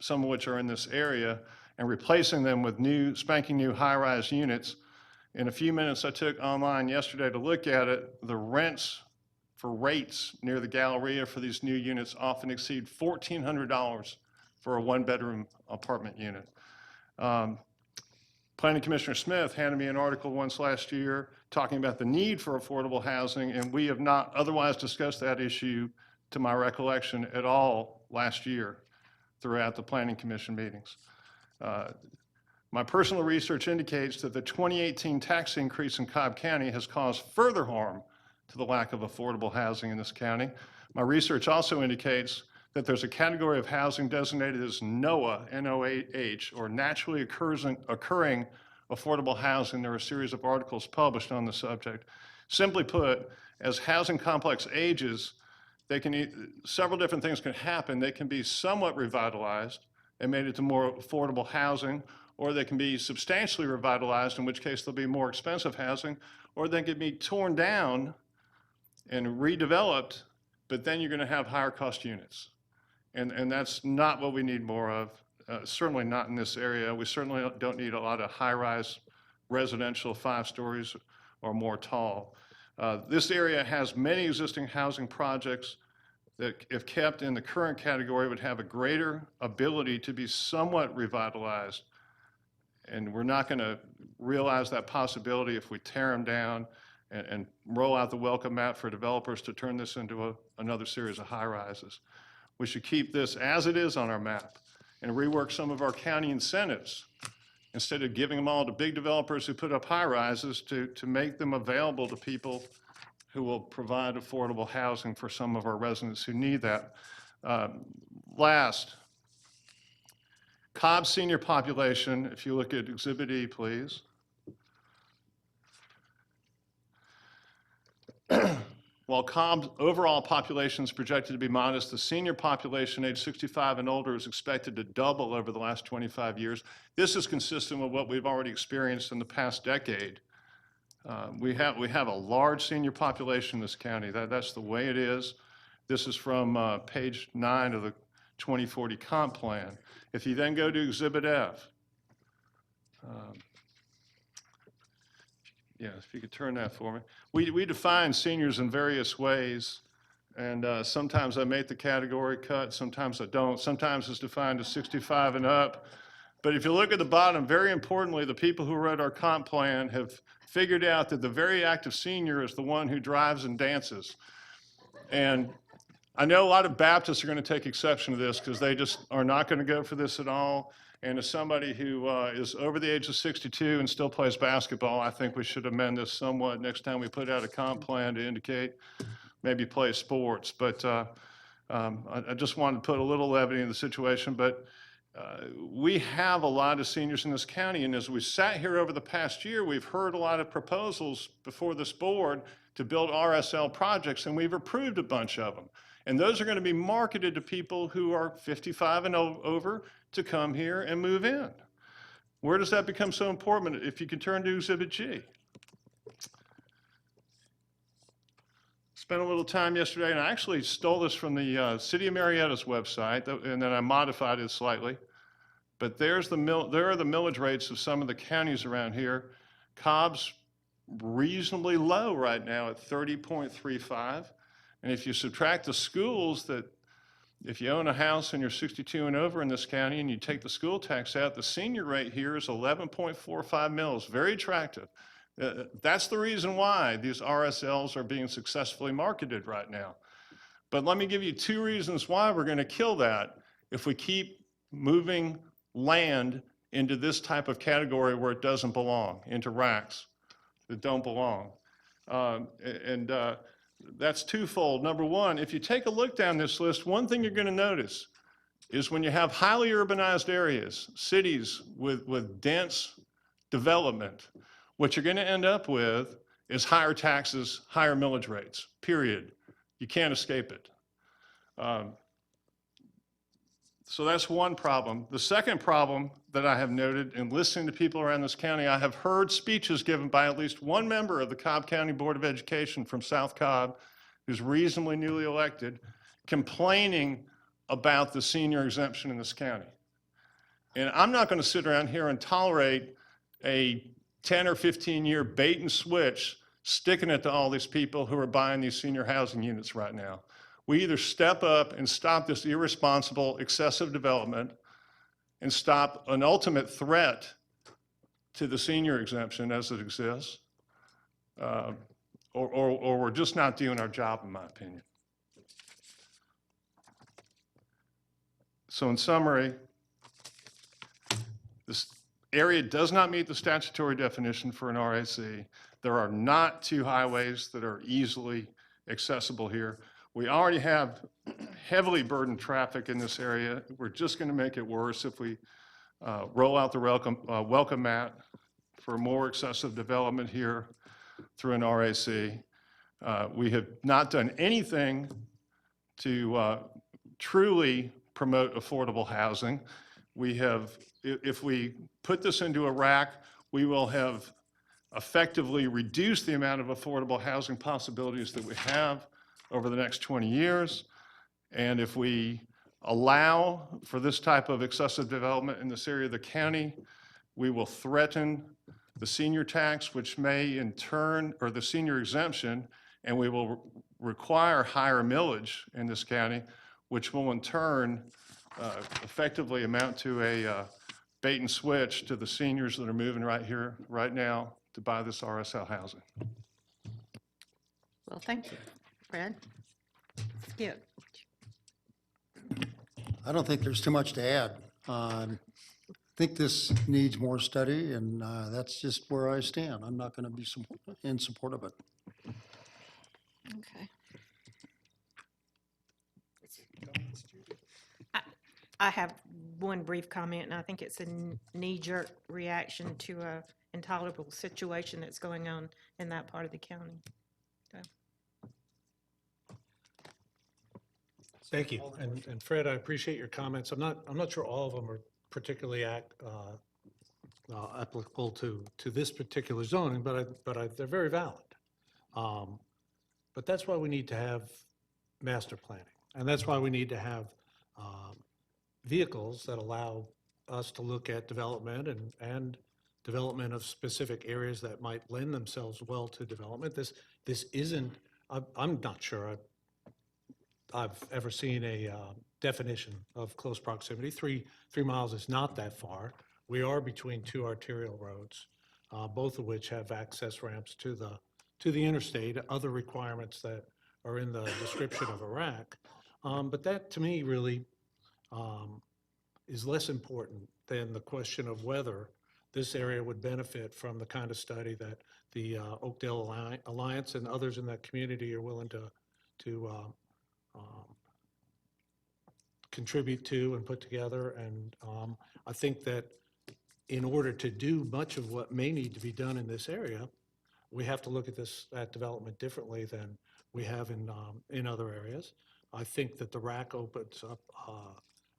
some of which are in this area, and replacing them with new, spanking new high-rise units. In a few minutes I took online yesterday to look at it, the rents for rates near the Galleria for these new units often exceed $1,400 for a one-bedroom apartment unit. Planning Commissioner Smith handed me an article once last year talking about the need for affordable housing, and we have not otherwise discussed that issue, to my recollection, at all last year throughout the Planning Commission meetings. My personal research indicates that the 2018 tax increase in Cobb County has caused further harm to the lack of affordable housing in this county. My research also indicates that there's a category of housing designated as NOAH, N-O-A-H, or naturally occurring affordable housing. There are a series of articles published on the subject. Simply put, as housing complex ages, several different things can happen. They can be somewhat revitalized and made into more affordable housing, or they can be substantially revitalized, in which case there'll be more expensive housing, or they can be torn down and redeveloped, but then you're going to have higher cost units. And that's not what we need more of, certainly not in this area. We certainly don't need a lot of high-rise residential 5 stories or more tall. This area has many existing housing projects that, if kept in the current category, would have a greater ability to be somewhat revitalized. And we're not going to realize that possibility if we tear them down and roll out the welcome mat for developers to turn this into another series of high-rises. We should keep this as it is on our map and rework some of our county incentives instead of giving them all to big developers who put up high-rises to make them available to people who will provide affordable housing for some of our residents who need that. Last, Cobb senior population, if you look at Exhibit E, please. While Cobb's overall population is projected to be modest, the senior population age 65 and older is expected to double over the last 25 years. This is consistent with what we've already experienced in the past decade. We have a large senior population in this county. That's the way it is. This is from page 9 of the 2040 comp plan. If you then go to Exhibit F, yeah, if you could turn that for me. We define seniors in various ways, and sometimes I make the category cut, sometimes I don't. Sometimes it's defined as 65 and up. But if you look at the bottom, very importantly, the people who wrote our comp plan have figured out that the very active senior is the one who drives and dances. And I know a lot of Baptists are going to take exception to this because they just are not going to go for this at all. And as somebody who is over the age of 62 and still plays basketball, I think we should amend this somewhat next time we put out a comp plan to indicate maybe play sports. But I just wanted to put a little levity in the situation. But we have a lot of seniors in this county, and as we sat here over the past year, we've heard a lot of proposals before this board to build RSL projects, and we've approved a bunch of them. And those are going to be marketed to people who are 55 and over to come here and move in. Where does that become so important? If you can turn to Exhibit G. Spent a little time yesterday, and I actually stole this from the City of Marietta's website, and then I modified it slightly. But there are the millage rates of some of the counties around here. Cobb's reasonably low right now at 30.35. And if you subtract the schools that, if you own a house and you're 62 and over in this county and you take the school tax out, the senior rate here is 11.45 mils, very attractive. That's the reason why these RSLs are being successfully marketed right now. But let me give you 2 reasons why we're going to kill that if we keep moving land into this type of category where it doesn't belong, into racks that don't belong. That's twofold. Number one, if you take a look down this list, one thing you're going to notice, is when you have highly urbanized areas, cities with dense development, what you're going to end up with is higher taxes, higher millage rates, period. You can't escape it. So that's one problem. The second problem that I have noted in listening to people around this county, I have heard speeches given by at least one member of the Cobb County Board of Education from South Cobb, who's reasonably newly elected, complaining about the senior exemption in this county. And I'm not going to sit around here and tolerate a 10 or 15-year bait and switch sticking it to all these people who are buying these senior housing units right now. We either step up and stop this irresponsible, excessive development and stop an ultimate threat to the senior exemption as it exists, or we're just not doing our job, in my opinion. So in summary, this area does not meet the statutory definition for an RAC. There are not two highways that are easily accessible here. We already have heavily burdened traffic in this area. We're just going to make it worse if we roll out the welcome mat for more excessive development here through an RAC. We have not done anything to truly promote affordable housing. We have, if we put this into a RAC, we will have effectively reduced the amount of affordable housing possibilities that we have over the next 20 years. And if we allow for this type of excessive development in this area of the county, we will threaten the senior tax, which may in turn, or the senior exemption, and we will require higher millage in this county, which will in turn effectively amount to a bait and switch to the seniors that are moving right here, right now, to buy this RSL housing. Well, thank you. Fred? Skip? I don't think there's too much to add. I think this needs more study, and that's just where I stand. I'm not going to be in support of it. Okay. I have one brief comment, and I think it's a knee-jerk reaction to a intolerable situation that's going on in that part of the county. So, Thank you. And Fred, I appreciate your comments. I'm not sure all of them are particularly applicable to this particular zoning, but they're very valid. But that's why we need to have master planning. And that's why we need to have vehicles that allow us to look at development and development of specific areas that might lend themselves well to development. This isn't, I'm not sure I've ever seen a definition of close proximity. 3 miles is not that far. We are between 2 arterial roads, both of which have access ramps to the interstate, other requirements that are in the description of a RAC. But that, to me, really is less important than the question of whether this area would benefit from the kind of study that the Oakdale Alliance and others in that community are willing to contribute to and put together. And I think that in order to do much of what may need to be done in this area, we have to look at that development differently than we have in other areas. I think that the RAC opens up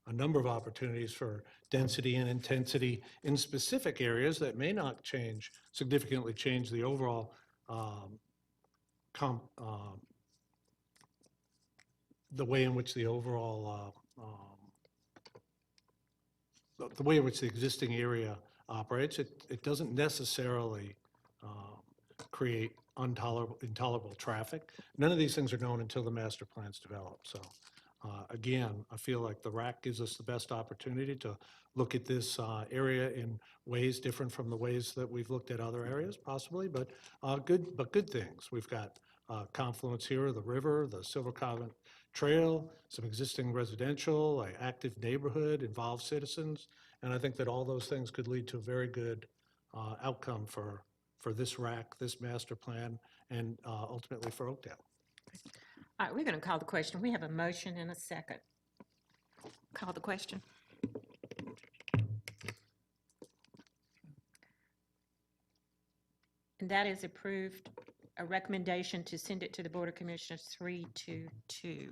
a number of opportunities for density and intensity in specific areas that may not significantly change the overall the way in which the overall the way in which the existing area operates. It doesn't necessarily create intolerable traffic. None of these things are known until the master plan's developed. So again, I feel like the RAC gives us the best opportunity to look at this area in ways different from the ways that we've looked at other areas, possibly, but good things. We've got confluence here of the river, the Silver Covent Trail, some existing residential, an active neighborhood, involved citizens, and I think that all those things could lead to a very good outcome for this RAC, this master plan, and ultimately for Oakdale. all right, we're going to call the question. We have a motion and a second. Call the question. And that is approved, a recommendation to send it to the Board of Commissioners 3-2.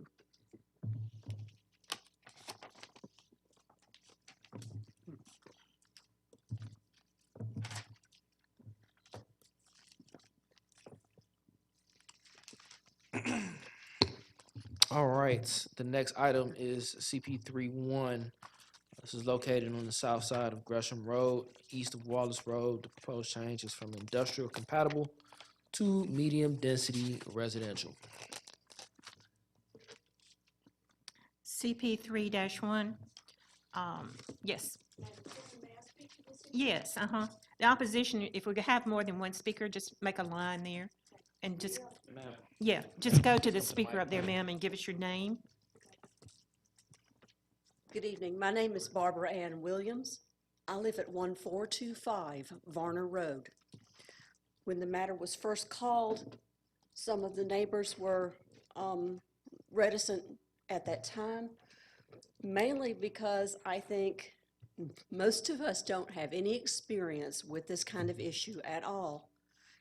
All right, the next item is CP31. This is located on the south side of Gresham Road, east of Wallace Road. The proposed change is from industrial compatible to medium density residential. CP 3-1, yes. Yes, uh-huh. The opposition, if we have more than one speaker, just make a line there and just, yeah, just go to the speaker up there, ma'am, and give us your name. Good evening. My name is Barbara Ann Williams. I live at 1425 Varner Road. When the matter was first called, some of the neighbors were reticent at that time, mainly because I think most of us don't have any experience with this kind of issue at all.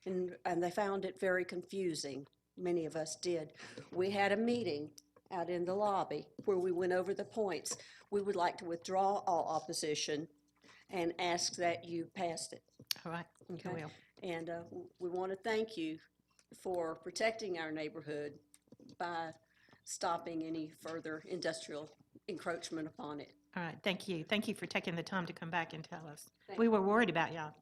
And they found it very confusing. Many of us did. We had a meeting out in the lobby where we went over the points. We would like to withdraw all opposition and ask that you pass it. All right, Okay. I will. And we want to thank you for protecting our neighborhood by stopping any further industrial encroachment upon it. All right, thank you. Thank you for taking the time to come back and tell us. Thank We were worried about y'all.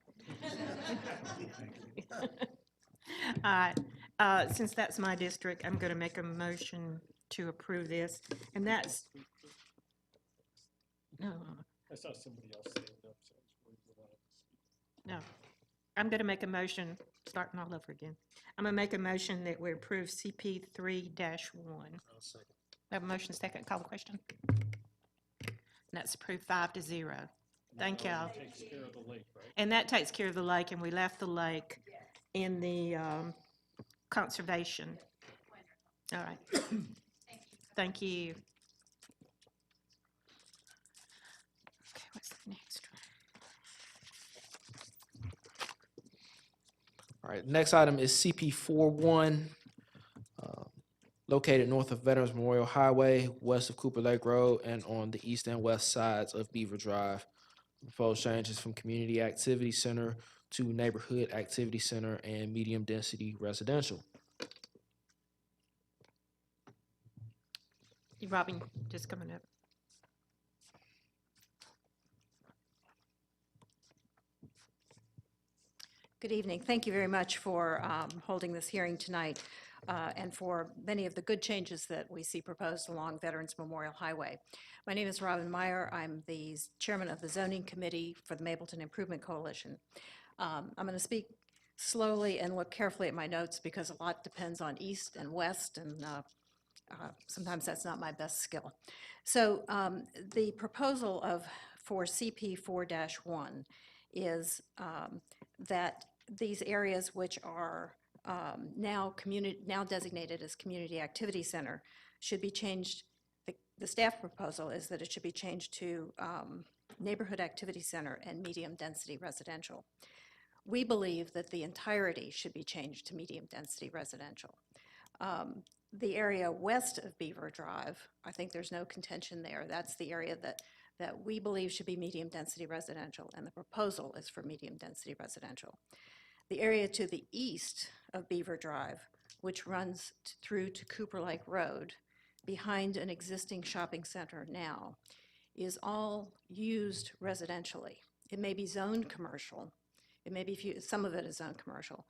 All right, since that's my district, I'm going to make a motion to approve this, and that's, no, I saw somebody else stand up, so I was worried about it. no. I'm going to make a motion, starting all over again. I'm going to make a motion that we approve CP 3-1. Have a motion second, call the question. And that's approved 5-0. Thank y'all. Takes care of the lake, right? And that takes care of the lake, and we left the lake in the conservation. All right. Thank you. Okay, what's the next one? All right, next item is CP41, located north of Veterans Memorial Highway, west of Cooper Lake Road, and on the east and west sides of Beaver Drive. Proposed changes from Community Activity Center to Neighborhood Activity Center and medium density residential. Robin, just coming up. Good evening. Thank you very much for holding this hearing tonight and for many of the good changes that we see proposed along Veterans Memorial Highway. My name is Robin Meyer. I'm the chairman of the zoning committee for the Mapleton Improvement Coalition. I'm going to speak slowly and look carefully at my notes because a lot depends on east and west, and sometimes that's not my best skill. So the proposal for CP 4-1 is that these areas which are now designated as community activity center should be changed. The staff proposal is that it should be changed to neighborhood activity center and medium density residential. We believe that the entirety should be changed to medium density residential. The area west of Beaver Drive, I think there's no contention there. That's the area that we believe should be medium density residential, and the proposal is for medium density residential. The area to the east of Beaver Drive, which runs through to Cooper Lake Road, behind an existing shopping center now, is all used residentially. It may be zoned commercial. It may be some of it is zoned commercial.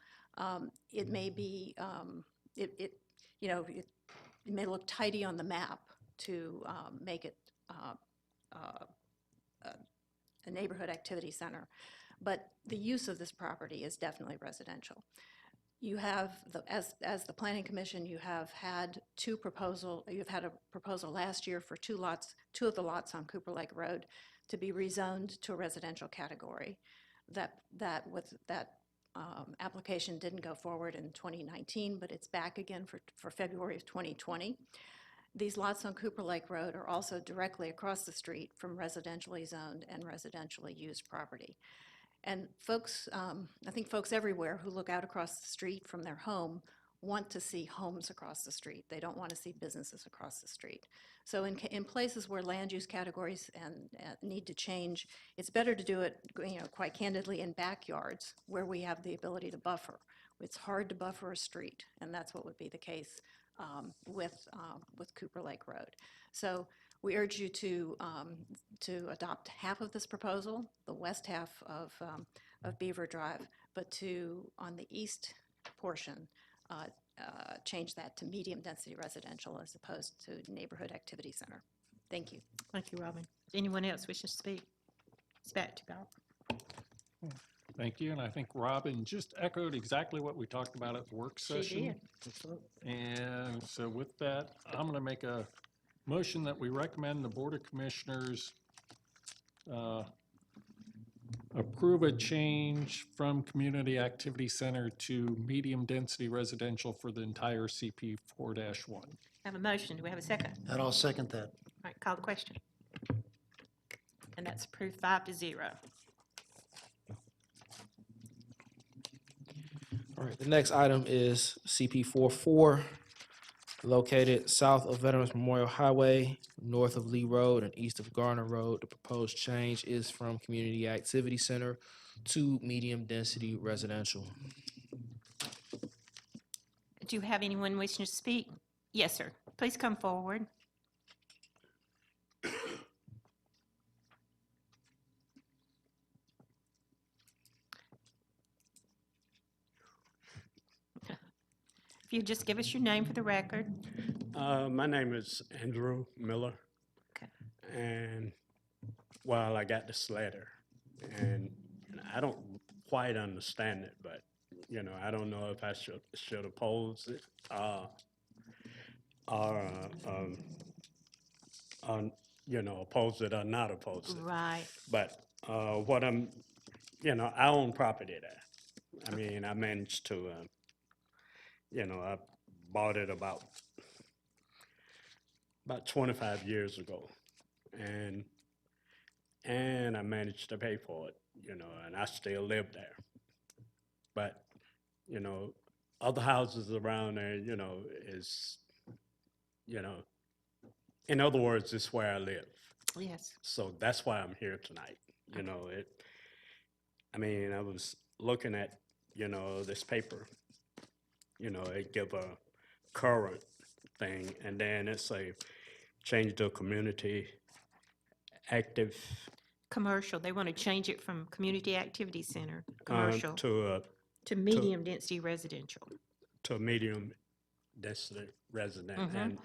It may be it may look tidy on the map to make it a neighborhood activity center, but the use of this property is definitely residential. You have, as the Planning Commission, you have had you've had a proposal last year for two of the lots on Cooper Lake Road to be rezoned to a residential category. That application didn't go forward in 2019, but it's back again for February of 2020. These lots on Cooper Lake Road are also directly across the street from residentially zoned and residentially used property. And folks, I think folks everywhere who look out across the street from their home want to see homes across the street. They don't want to see businesses across the street. So in places where land use categories need to change, it's better to do it, quite candidly, in backyards where we have the ability to buffer. It's hard to buffer a street, and that's what would be the case with Cooper Lake Road. So we urge you to adopt half of this proposal, the west half of Beaver Drive, but on the east portion, change that to medium-density residential as opposed to neighborhood activity center. Thank you. Thank you, Robin. Anyone else wish to speak? It's back to Bob. Thank you, and I think Robin just echoed exactly what we talked about at the work She session. did. And so with that, I'm going to make a motion that we recommend the Board of Commissioners approve a change from Community Activity Center to medium-density residential for the entire CP 4-1. Have a motion. Do we have a second? And I'll second that. All right, call the question. And that's approved 5-0. All right, the next item is CP 44, located south of Veterans Memorial Highway, north of Lee Road and east of Garner Road. The proposed change is from Community Activity Center to medium-density residential. Do you have anyone wishing to speak? Yes, sir. Please come forward. If you just give us your name for the record. My name is Andrew Miller. Okay. And, well, I got this letter, and I don't quite understand it, but, I don't know if I should oppose it, oppose it or not oppose it. Right. But what I own property there. I mean, I managed to, I bought it about 25 years ago, and I managed to pay for it, and I still live there. But, other houses around there, is, in other words, it's where I live. Yes. So that's why I'm here tonight. I was looking at, this paper, it give a current thing, and then it's a change to community active. Commercial. They want to change it from Community Activity Center, commercial, To medium-density residential. a medium density resident. And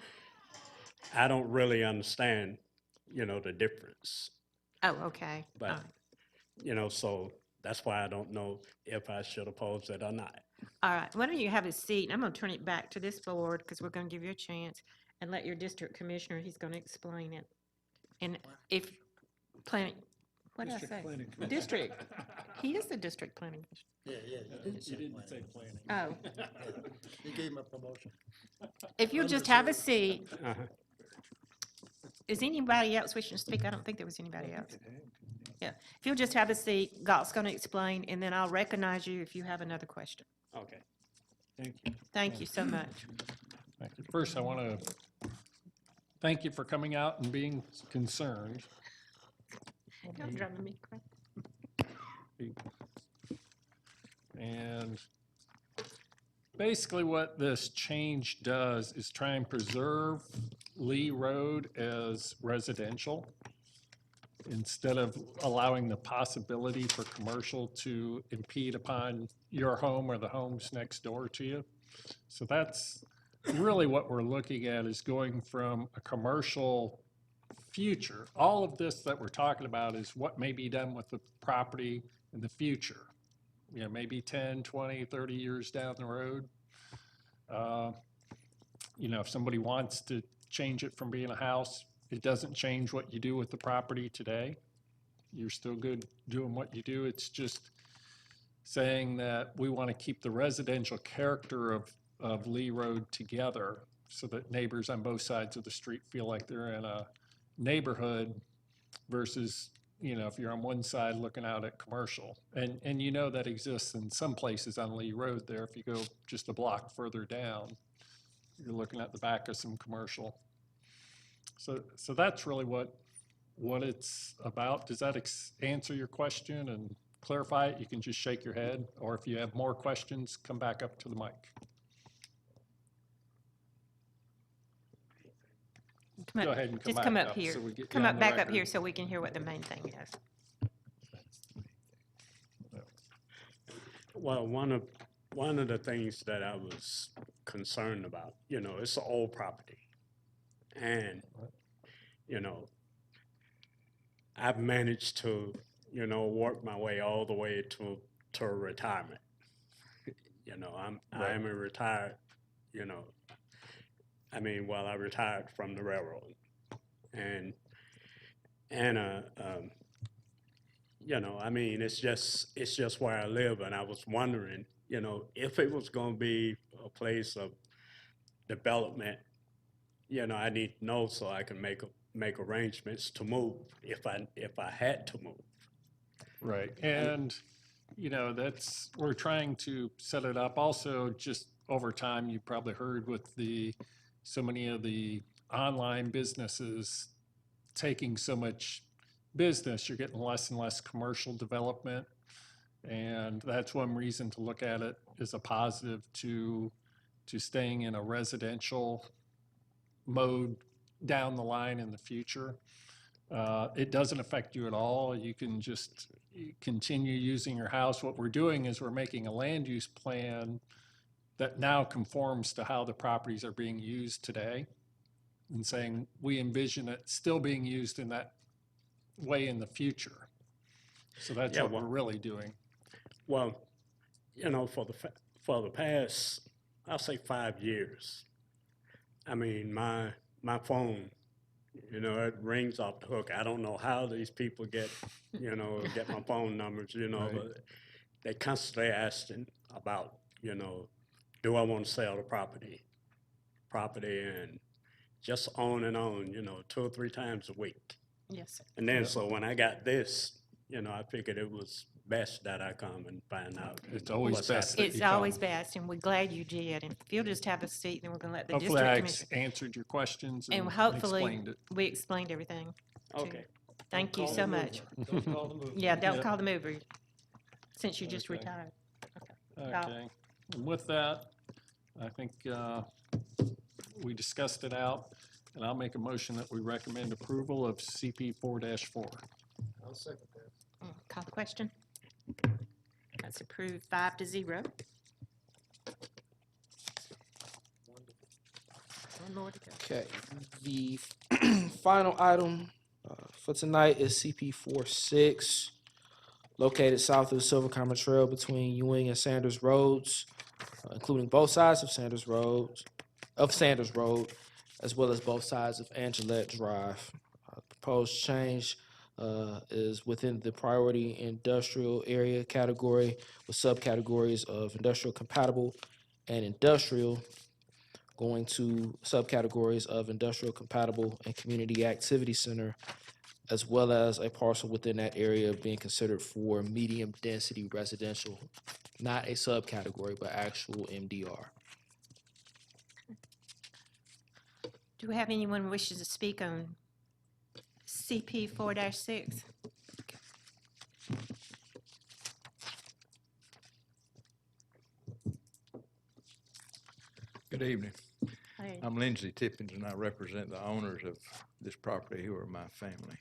I don't really understand, the difference. Oh, okay. But, so that's why I don't know if I should oppose it or not. All right, why don't you have a seat? I'm going to turn it back to this board because we're going to give you a chance and let your district commissioner, he's going to explain it. And if planning, what did I say? District. He is the district planning commissioner. Yeah. You didn't say planning. Oh, You gave him a promotion. if you'll just have a seat. Uh-huh. Is anybody else wishing to speak? I don't think there was anybody else. Yeah, if you'll just have a seat, Galt's going to explain, and then I'll recognize you if you have another question. Okay, thank you. Thank you so much. Thank you. First, I want to thank you for coming out and being concerned. Don't drive me crazy. And basically what this change does is try and preserve Lee Road as residential instead of allowing the possibility for commercial to impede upon your home or the homes next door to you. So that's really what we're looking at, is going from a commercial future. All of this that we're talking about is what may be done with the property in the future. Maybe 10, 20, 30 years down the road. If somebody wants to change it from being a house, it doesn't change what you do with the property today. You're still good doing what you do. It's just saying that we want to keep the residential character of Lee Road together so that neighbors on both sides of the street feel like they're in a neighborhood versus, you know, if you're on one side looking out at commercial. And you know that exists in some places on Lee Road there. If you go just a block further down, you're looking at the back of some commercial. So that's really what it's about. Does that answer your question and clarify it? You can just shake your head, or if you have more questions, come back up to the mic. Come Go up- ahead and Just come back up here. so we get you Come on up the back up record. here so we can hear what the main thing is. Well, one of the things that I was concerned about, you know, it's an old property. And, you know, I've managed to, you know, work my way all the way to retirement. You know, I am a retired, you know, I mean, well, I retired from the railroad. And you know, I mean, it's just where I live, and I was wondering, you know, if it was going to be a place of development, you know, I need to know so I can make arrangements to move if I had to move. Right, and, you know, we're trying to set it up. Also, just over time, you probably heard with so many of the online businesses taking so much business, you're getting less and less commercial development. And that's one reason to look at it as a positive to staying in a residential mode down the line in the future. It doesn't affect you at all. You can just continue using your house. What we're doing is we're making a land use plan that now conforms to how the properties are being used today, and saying we envision it still being used in that way in the future. So that's Yeah, what well- we're really doing. Well, you know, for the past, I'll say 5 years, I mean, my phone, you know, it rings off the hook. I don't know how these people get my phone numbers, you know, Right. but they constantly asking about, you know, do I want to sell the property, and just on and on, you know, 2 or 3 times a week. Yes, sir. And then, so when I got this, you know, I figured it was best that I come and find out. It's always what's best happening. that It's you come. always best, and we're glad you did. And if you'll just have a seat, then we're going to let the Hopefully district I commissioner. answered your questions and And hopefully, explained it. we explained everything. to you. Okay. Thank you Call so the much. mover. Don't call the mover. Yeah, don't Yep. call the mover, since you just Okay. retired. Okay, and with that, I think we discussed it out, and I'll make a motion that we recommend approval of CP 4-4. I'll second that. Call the question. That's approved 5-0. One more to go. Okay, the final item for tonight is CP 46, located south of the Silver Common Trail between Ewing and Sanders Roads, including both sides of Sanders Road, as well as both sides of Angelette Drive. Proposed change is within the priority industrial area category with subcategories of industrial compatible and industrial, going to subcategories of industrial compatible and community activity center, as well as a parcel within that area being considered for medium density residential, not a subcategory, but actual MDR. Do we have anyone who wishes to speak on CP 4-6? Good evening. Hey. I'm Lindsay Tippins, and I represent the owners of this property who are my family.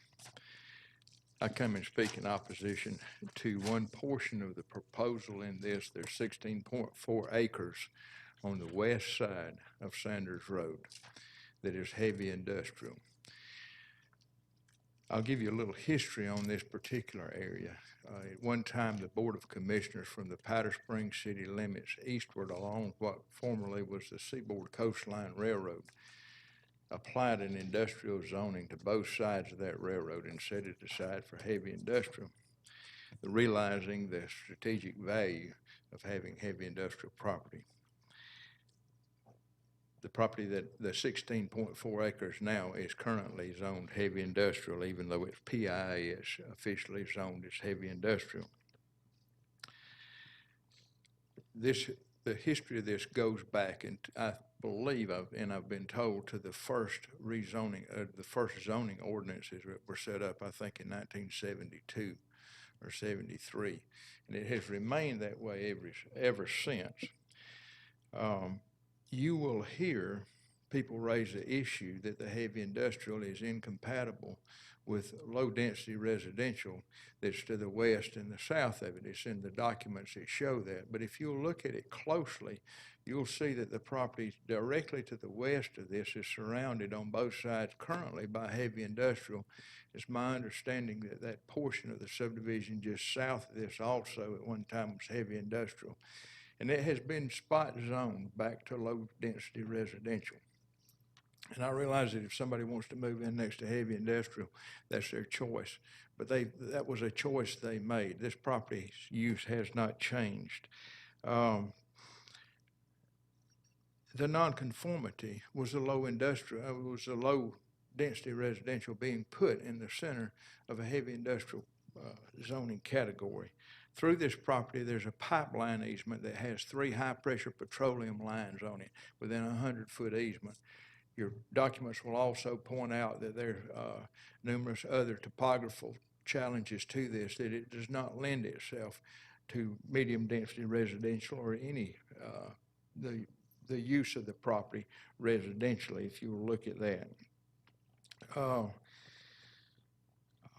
I come and speak in opposition to one portion of the proposal in this. There's 16.4 acres on the west side of Sanders Road that is heavy industrial. I'll give you a little history on this particular area. At one time, the Board of Commissioners from the Powder Springs city limits eastward along what formerly was the Seaboard Coastline Railroad applied an industrial zoning to both sides of that railroad and set it aside for heavy industrial, realizing the strategic value of having heavy industrial property. the property that, the 16.4 acres now is currently zoned heavy industrial, even though its PI is officially zoned as heavy industrial. The history of this goes back, and I believe, I've been told, to the first rezoning, the first zoning ordinances that were set up, I think, in 1972 or 73, and it has remained that way ever since. You will hear people raise the issue that the heavy industrial is incompatible with low-density residential that's to the west and the south of it. It's in the documents that show that. But if you'll look at it closely, you'll see that the property directly to the west of this is surrounded on both sides currently by heavy industrial. It's my understanding that that portion of the subdivision just south of this also at one time was heavy industrial. And it has been spot zoned back to low-density residential. And I realize that if somebody wants to move in next to heavy industrial, that's their choice. But that was a choice they made. This property's use has not changed. The nonconformity was a low density residential being put in the center of a heavy industrial zoning category. Through this property, there's a pipeline easement that has 3 high-pressure petroleum lines on it within a 100-foot easement. Your documents will also point out that there are numerous other topographical challenges to this, that it does not lend itself to medium-density residential or any, the use of the property residentially, if you will look at that.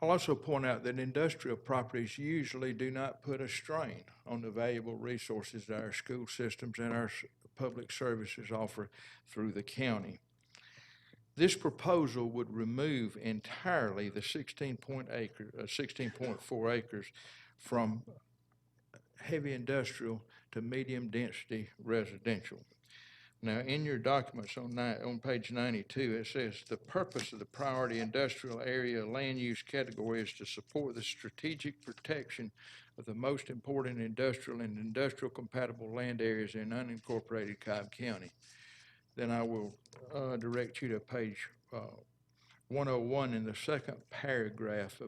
I'll also point out that industrial properties usually do not put a strain on the valuable resources that our school systems and our public services offer through the county. This proposal would remove entirely the 16.4 acres from heavy industrial to medium density residential. Now, in your documents on page 92, it says the purpose of the priority industrial area land use category is to support the strategic protection of the most important industrial and industrial compatible land areas in unincorporated Cobb County. Then I will direct you to page 101 in the second paragraph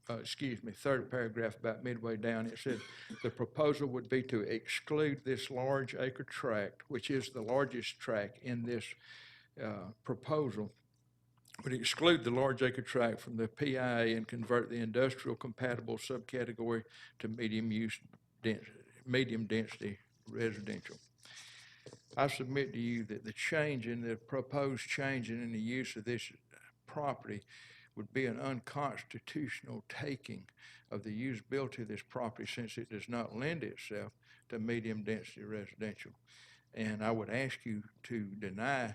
third paragraph about midway down. It said the proposal would be to exclude this large acre tract, which is the largest tract in this proposal, would exclude the large acre tract from the PIA and convert the industrial compatible subcategory to medium density residential. I submit to you that the proposed change in the use of this property would be an unconstitutional taking of the usability of this property, since it does not lend itself to medium density residential. And I would ask you to deny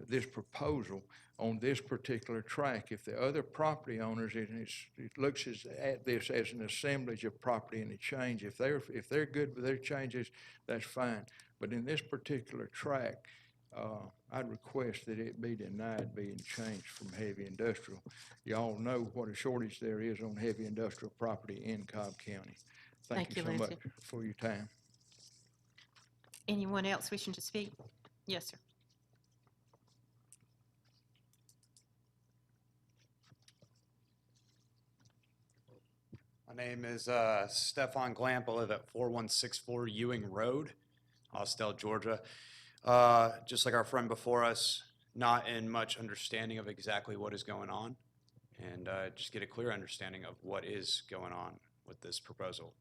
this proposal on this particular tract. If the other property owners, it looks at this as an assemblage of property and a change. If they're good with their changes, that's fine. But in this particular tract, I'd request that it be denied being changed from heavy industrial. Y'all know what a shortage there is on heavy industrial property in Cobb County. Thank you so much for your time. Anyone else wishing to speak? Yes, sir. My name is Stefan Glamp. I live at 4164 Ewing Road, Austell, Georgia. Just like our friend before us, not in much understanding of exactly what is going on, and just get a clear understanding of what is going on with this proposal.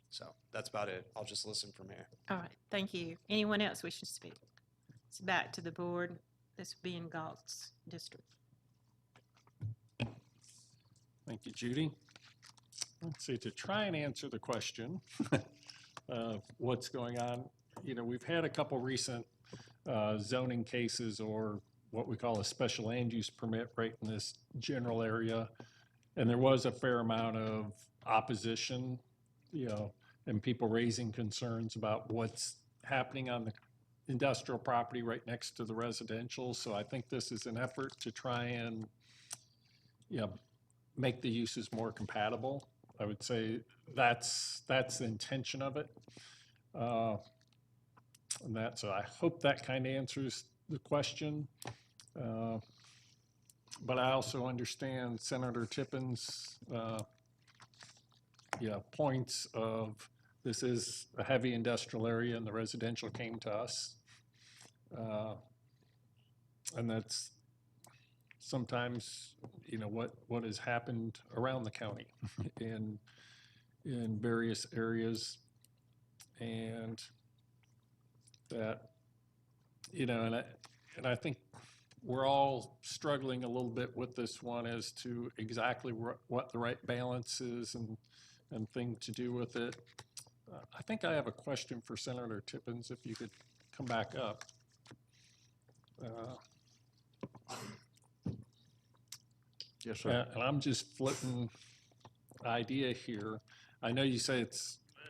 So that's about it. I'll just listen from here. All right, thank you. Anyone else wishing to speak? It's back to the board. This will be in Galt's district. Thank you, Judy. Let's see, to try and answer the question of what's going on, we've had a couple recent zoning cases, or what we call a special land use permit, right in this general area. And there was a fair amount of opposition, and people raising concerns about what's happening on the industrial property right next to the residential. So I think this is an effort to try and, make the uses more compatible. I would say that's the intention of it. So I hope that kind of answers the question. But I also understand Senator Tippin's, points of this is a heavy industrial area and the residential came to us. And that's sometimes, what has happened around the county in various areas. And that, and I think we're all struggling a little bit with this one as to exactly what the right balance is and thing to do with it. I think I have a question for Senator Tippins, if you could come back up. Yes, sir. And I'm just flipping idea here. I know you say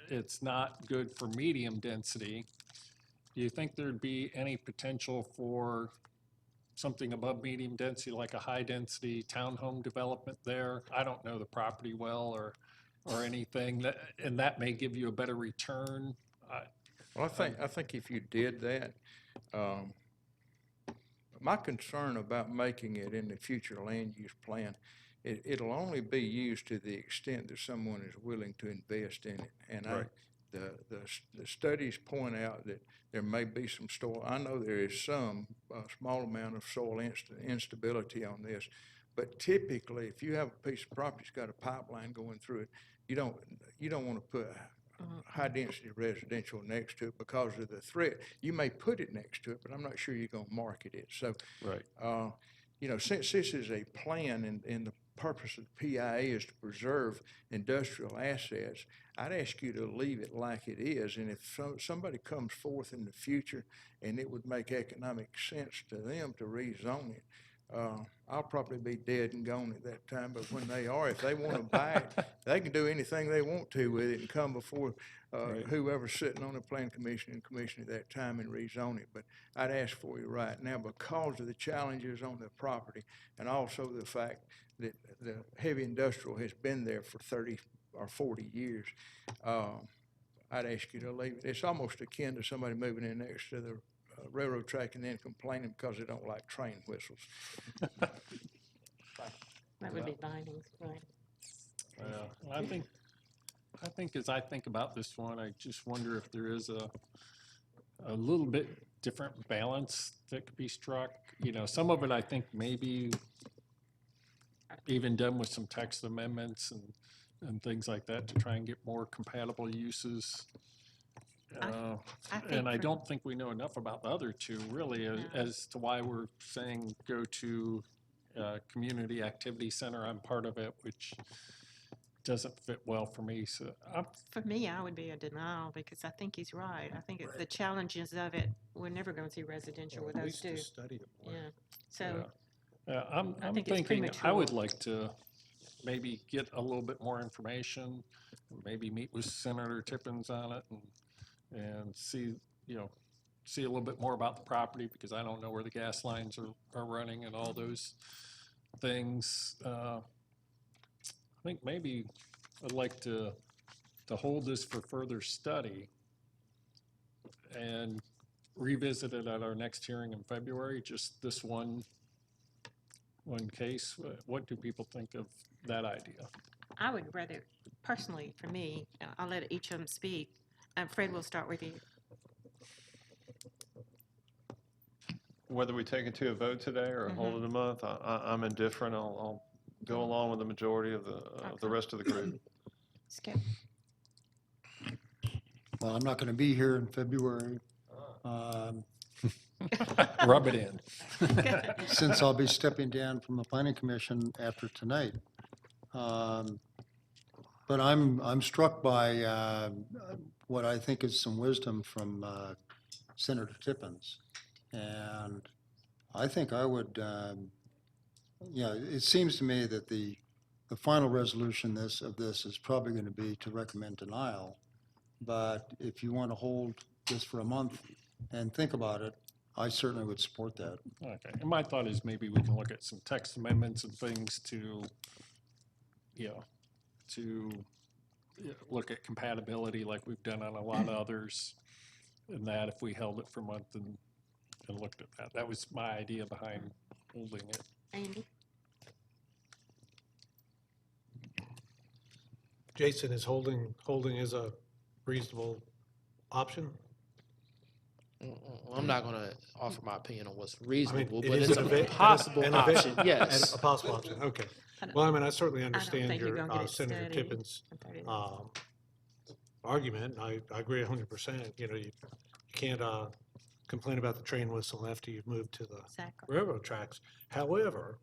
it's not good for medium density. Do you think there'd be any potential for something above medium density, like a high density townhome development there? I don't know the property well or anything, and that may give you a better return. Well, I think if you did that, my concern about making it in the future land use plan, it'll only be used to the extent that someone is willing to invest in it. And Right. The studies point out that there may be some soil. I know there is some small amount of soil instability on this, but typically, if you have a piece of property that's got a pipeline going through it, you don't want to put high density residential next to it because of the threat. You may put it next to it, but I'm not sure you're going to market it. So, Right. Since this is a plan and the purpose of the PIA is to preserve industrial assets, I'd ask you to leave it like it is. And if somebody comes forth in the future and it would make economic sense to them to rezone it, I'll probably be dead and gone at that time, but when they are, if they want to buy it, they can do anything they want to with it and come before Right. whoever's sitting on the plan commission and commission at that time and rezone it. But I'd ask for you right now, because of the challenges on the property and also the fact that the heavy industrial has been there for 30 or 40 years, I'd ask you to leave it. It's almost akin to somebody moving in next to the railroad track and then complaining because they don't like train whistles. That would be bindings, right? I think as I think about this one, I just wonder if there is a little bit different balance that could be struck. Some of it I think maybe even done with some text amendments and things like that to try and get more compatible uses. And I don't think we know enough about the other two really as to why we're saying go to community activity center. I'm part of it, which doesn't fit well for me. So For me, I would be a denial because I think he's right. I think the challenges of it, we're never going to see residential with those two. Study it more. Yeah, so I'm I think it's thinking I would premature. like to maybe get a little bit more information, maybe meet with Senator Tippins on it and see a little bit more about the property because I don't know where the gas lines are running and all those things. I think maybe I'd like to hold this for further study and revisit it at our next hearing in February, just this one case. What do people think of that idea? I would rather, personally, for me, I'll let each of them speak. Fred, we'll start with you. Whether we take it to a vote today or hold it a month, I'm indifferent. I'll go along with the majority of the rest of the group. Skip. Well, I'm not going to be here in February. Rub it in. Since I'll be stepping down from the planning commission after tonight. But I'm struck by what I think is some wisdom from Senator Tippins. And I think I would, it seems to me that the final resolution of this is probably going to be to recommend denial. But if you want to hold this for a month and think about it, I certainly would support that. Okay, and my thought is maybe we can look at some text amendments and things to look at compatibility like we've done on a lot of others. And that if we held it for a month and and looked at that. That was my idea behind holding it. Andy? Jason, is holding is a reasonable option? I'm not gonna offer my opinion on what's reasonable, it but is it's an a eva- possible an eva- option, yes. A possible option, okay. I don't- Well, I mean, I certainly I don't understand think you're your, gonna get it Senator studied Tippins' in 30 days. argument. I agree 100%. You know, you can't complain about the train whistle after you've moved to the Exactly. railroad tracks. However,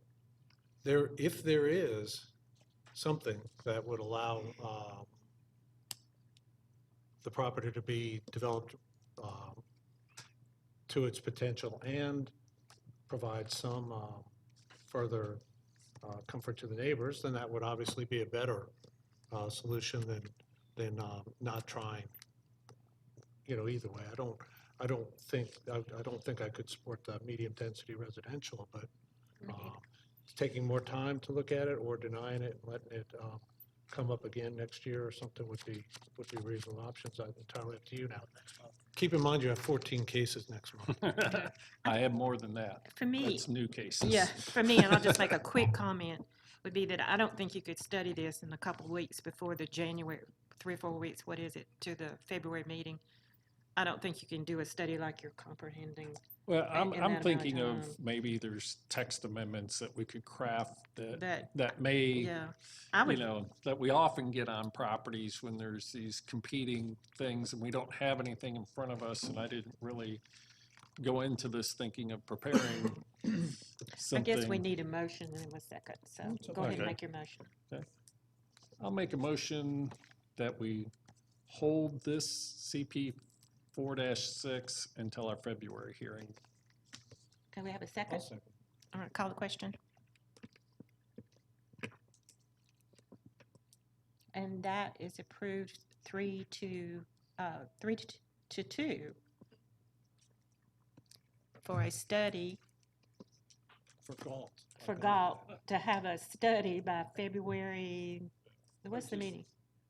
if there is something that would allow the property to be developed to its potential and provide some further comfort to the neighbors, then that would obviously be a better solution than not trying. You know, either way, I don't think I could support the medium density residential, but taking more time to look at it or denying it and letting it come up again next year or something would be reasonable options. Entirely up to you now. Keep in mind you have 14 cases next month. I have more than that. For me. That's new cases. Yeah, for me, and I'll just make a quick comment, would be that I don't think you could study this in a couple of weeks before the January, 3 or 4 weeks, what is it, to the February meeting. I don't think you can do a study like you're comprehending. Well, in that amount I'm of thinking of time. maybe there's text amendments that we could craft That- that may, Yeah, I you would, know, that we often get on properties when there's these competing things and we don't have anything in front of us, and I didn't really go into this thinking of preparing I something. guess we need a motion in a second, so go ahead and Okay. make your motion. I'll make a motion that we hold this CP 4-6 until our February hearing. Can we have a second? All right, call the question. And that is approved 3-2 for a study, for Galt to have a study by February, what's the meeting?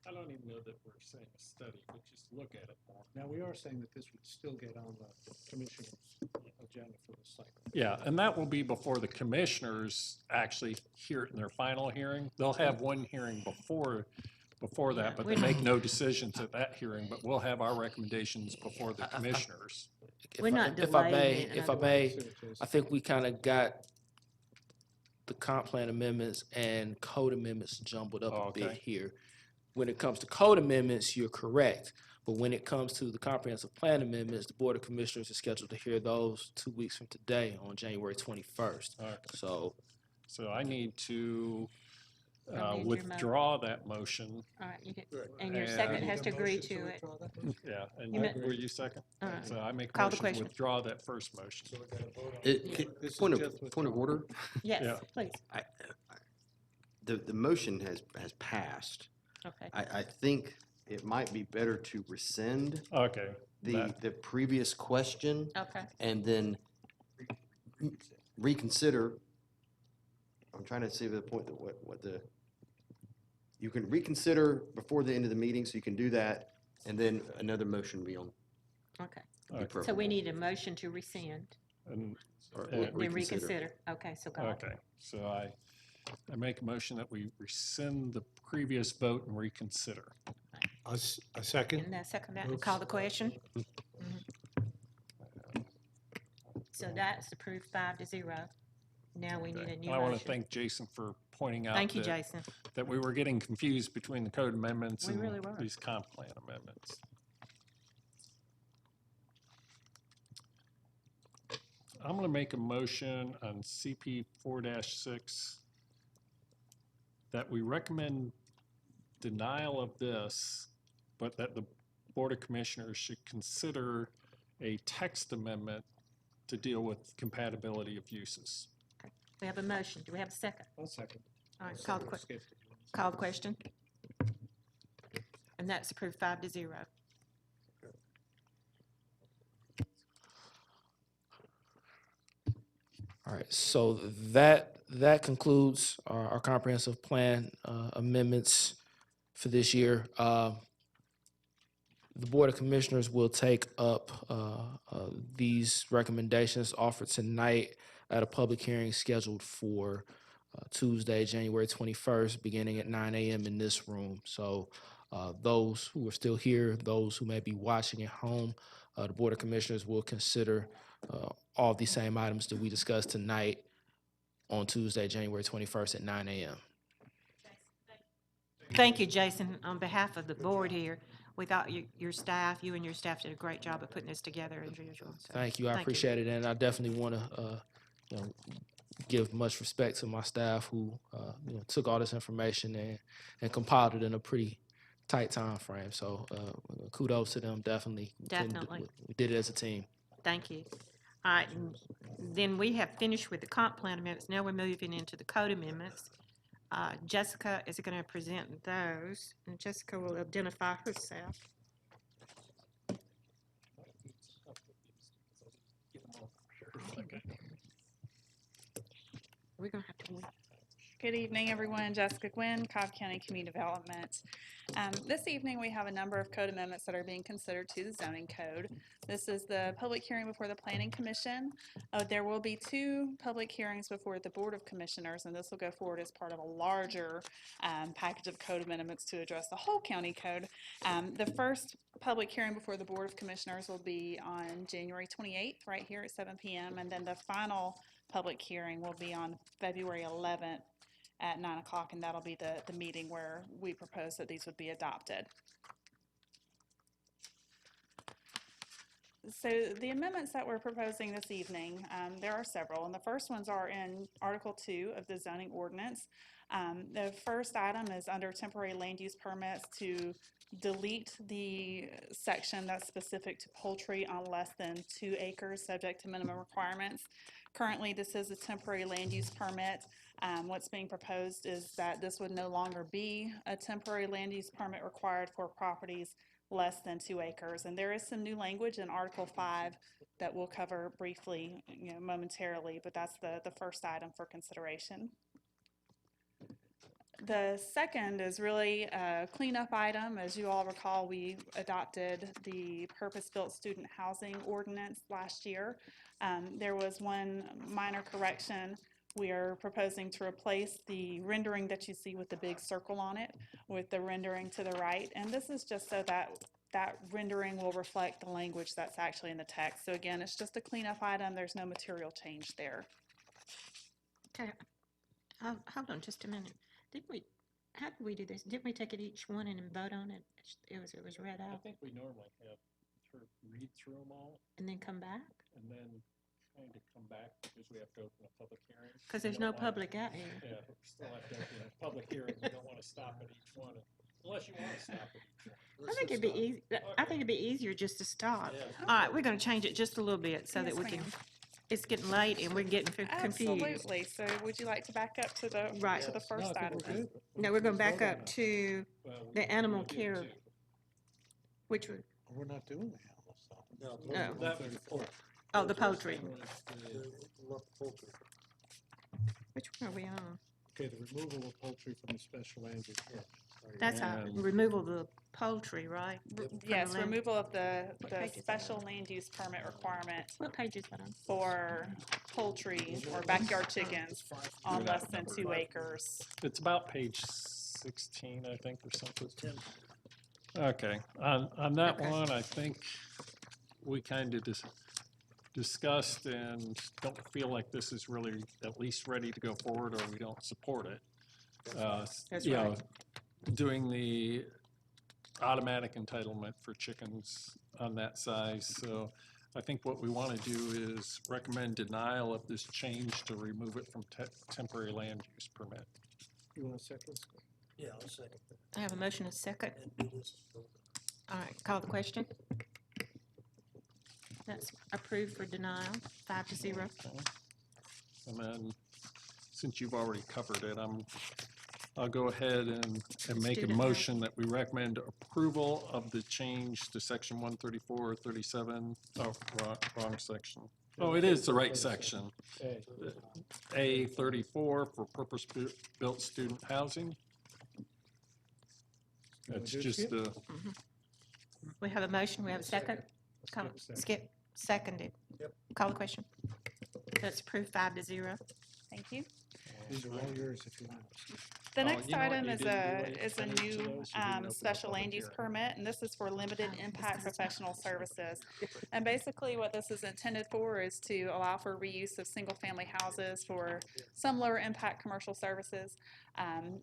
I don't even know that we're saying a study, but just look at it more. Now, we are saying that this would still get on the commissioner's agenda for the cycle. Yeah, and that will be before the commissioners actually hear it in their final hearing. They'll have one hearing before Yeah, that, but we they make don't- no decisions at that hearing, but we'll have our recommendations before the commissioners. We're not If I may, delaying it, in if I other may, I think we kind of got the comp plan amendments and code amendments jumbled up a bit Okay. here. When it comes to code amendments, you're correct. But when it comes to the comprehensive plan amendments, the Board of Commissioners is scheduled to hear those 2 weeks from today on January 21st. Okay. So So I need to Amend your withdraw that motion. All right, you get, and your And- second has to agree to it. Yeah, and You meant- were you second? All right. So I make a Call the motion to question. withdraw that first motion. This is Point just of order, Yes, Yeah. please. the motion has passed. Okay. I think it might be better to rescind Okay. the previous question Okay. and then reconsider. I'm trying to see the point that what the, you can reconsider before the end of the meeting, so you can do that, and then another motion be on. Okay. be Okay. So we preferable. need a motion to rescind, And Or and then reconsider. Okay, so go. Okay, so I make a motion that we rescind the previous vote and reconsider. A second? And second that, and call the question. Mhm. So that's approved 5-0. Now we need a new And I want to motion. thank Jason for pointing out Thank you, that- Jason. that we were getting confused between the code amendments We and really were. these comp plan amendments. I'm going to make a motion on CP 4-6 that we recommend denial of this, but that the Board of Commissioners should consider a text amendment to deal with compatibility of uses. We have a motion. Do we have a second? I'll second. All right, call the question. And that's approved 5-0. All right, so that concludes our comprehensive plan amendments for this year. The Board of Commissioners will take up these recommendations offered tonight at a public hearing scheduled for Tuesday, January 21st, beginning at 9 a.m. in this room. So those who are still here, those who may be watching at home, the Board of Commissioners will consider all the same items that we discussed tonight on Tuesday, January 21st at 9 a.m. Thank you, Jason. On behalf of the board here, we thought your staff, you and your staff did a great job of putting this together as usual. So, Thank you. I appreciate it. And I definitely want to give much respect to my staff who took all this information and compiled it in a pretty tight time frame. So kudos to them. Definitely. Definitely. We did it as a team. Thank you. All right, and then we have finished with the comp plan amendments. Now we're moving into the code amendments. Jessica is going to present those, and Jessica will identify herself. We're going to have to wait. Good evening, everyone. Jessica Gwynn, Cobb County Community Development. This evening, we have a number of code amendments that are being considered to the zoning code. This is the public hearing before the Planning Commission. There will be 2 public hearings before the Board of Commissioners, and this will go forward as part of a larger package of code amendments to address the whole county code. The first public hearing before the Board of Commissioners will be on January 28th, right here at 7 p.m., and then the final public hearing will be on February 11th at 9 o'clock, and that'll be the meeting where we propose that these would be adopted. So the amendments that we're proposing this evening, there are several, and the first ones are in Article 2 of the zoning ordinance. The first item is under temporary land use permits to delete the section that's specific to poultry on less than 2 acres, subject to minimum requirements. Currently, this is a temporary land use permit. What's being proposed is that this would no longer be a temporary land use permit required for properties less than 2 acres. And there is some new language in Article 5 that we'll cover briefly, momentarily, but that's the first item for consideration. The second is really a cleanup item. As you all recall, we adopted the purpose-built student housing ordinance last year. There was one minor correction. We are proposing to replace the rendering that you see with the big circle on it with the rendering to the right. And this is just so that that rendering will reflect the language that's actually in the text. So again, it's just a cleanup item. There's no material change there. Okay. Hold on just a minute. How did we do this? Didn't we take it each one and then vote on it? It was read I out think we normally have to read through them all and then come back? and then kind of come back because we have to open a public hearing. Because We there's don't no wanna- public out here. Yeah, we still have to open a public hearing. We don't want to stop at each one unless you want to stop at each one. I think it'd be easy. I think it'd be easier just to stop. All right, we're going to change it just a little bit so that Yes, we can. ma'am. It's getting late and we're getting confused. Absolutely. So would you like to back up to the Right. to the No, first I item? think we're good. No, we're going to back Vote on up that. to Well, we- the animal we'll do care, two. which would, We're not doing the animal stuff. Oh. That was oh, the poultry. Poultry. Which one are we on? Okay, the removal of poultry from the special land use. That's removal of the poultry, right? Yes, land- removal of the page is that special land use permit requirement What page is that on? for poultry or backyard chickens on less than 2 acres. It's about page 16, I think, or something. Okay, on that Okay. one, I think we kind of discussed and don't feel like this is really at least ready to go forward, or we don't support it. That's You know, right. doing the automatic entitlement for chickens on that size. So I think what we want to do is recommend denial of this change to remove it from temporary land use permit. You want a second? Yeah, I'll second that. I have a motion and a second. All right, call the question. That's approved for denial, 5-0. And then, since you've already covered it, I'll go ahead and make a Student motion that we recommend approval of the change to section 134, 37, oh, wrong section. Oh, it is the right section. A 34 for purpose-built student housing. That's just the, We have a motion, we have a second. Skip, seconded. Yep. Call the question. That's approved 5-0. Thank you. These are all yours if you want. The Oh, next you know what? item You is didn't do a, any is a minutes of new, those. You didn't open the special public land use hearing. permit, and this is for limited impact professional services. And basically what this is intended for is to allow for reuse of single-family houses for some lower impact commercial services.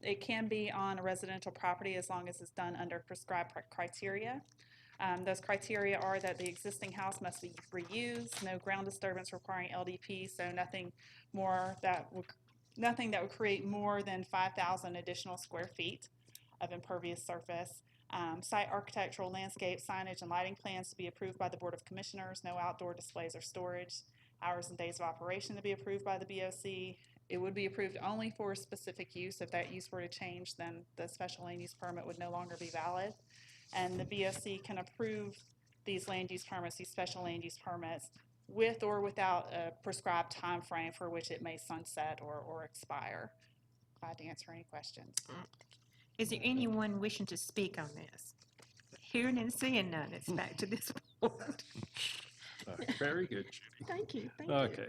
It can be on a residential property as long as it's done under prescribed criteria. Those criteria are that the existing house must be reused, no ground disturbance requiring LDP, so nothing that would create more than 5,000 additional square feet of impervious surface. Site architectural, landscape, signage, and lighting plans to be approved by the Board of Commissioners, no outdoor displays or storage. Hours and days of operation to be approved by the BOC. It would be approved only for specific use. If that use were to change, then the special land use permit would no longer be valid. And the BOC can approve these land use permits, these special land use permits, with or without a prescribed time frame for which it may sunset or expire. Glad to answer any questions. Is there anyone wishing to speak on this? Hearing and seeing none, it's back to this board. Very good, Judy. Thank you, thank you. Okay,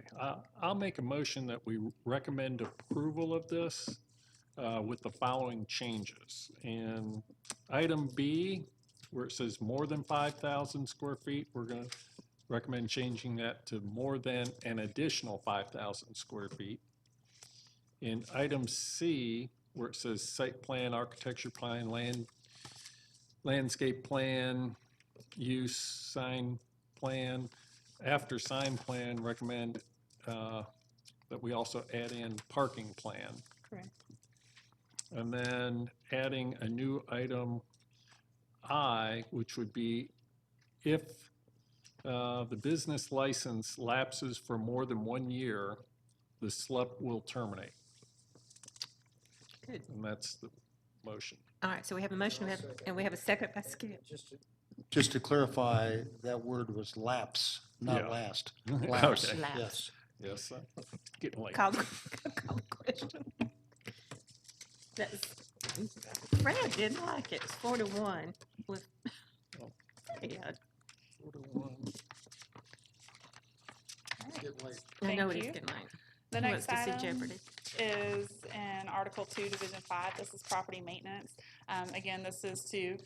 I'll make a motion that we recommend approval of this with the following changes. In item B, where it says more than 5,000 square feet, we're going to recommend changing that to more than an additional 5,000 square feet. In item C, where it says site plan, architecture plan, landscape plan, use, sign plan, after sign plan, recommend that we also add in parking plan. Correct. And then adding a new item I, which would be if the business license lapses for more than 1 year, the SLUP will terminate. Good. And that's the motion. All right, so we have a motion, and we have a second by Skip. Just to clarify, that word was lapse, not Yeah. last. Okay. Lapse, Lapse. yes. Yes, getting late. Call the question. That's, Fred didn't like it. It's 4-1 with Fred. 4-1. It's getting late. I know Thank it is you. getting late. The Who wants next to see item Jeopardy? is in Article 2, Division 5. This is property maintenance. Again, this is to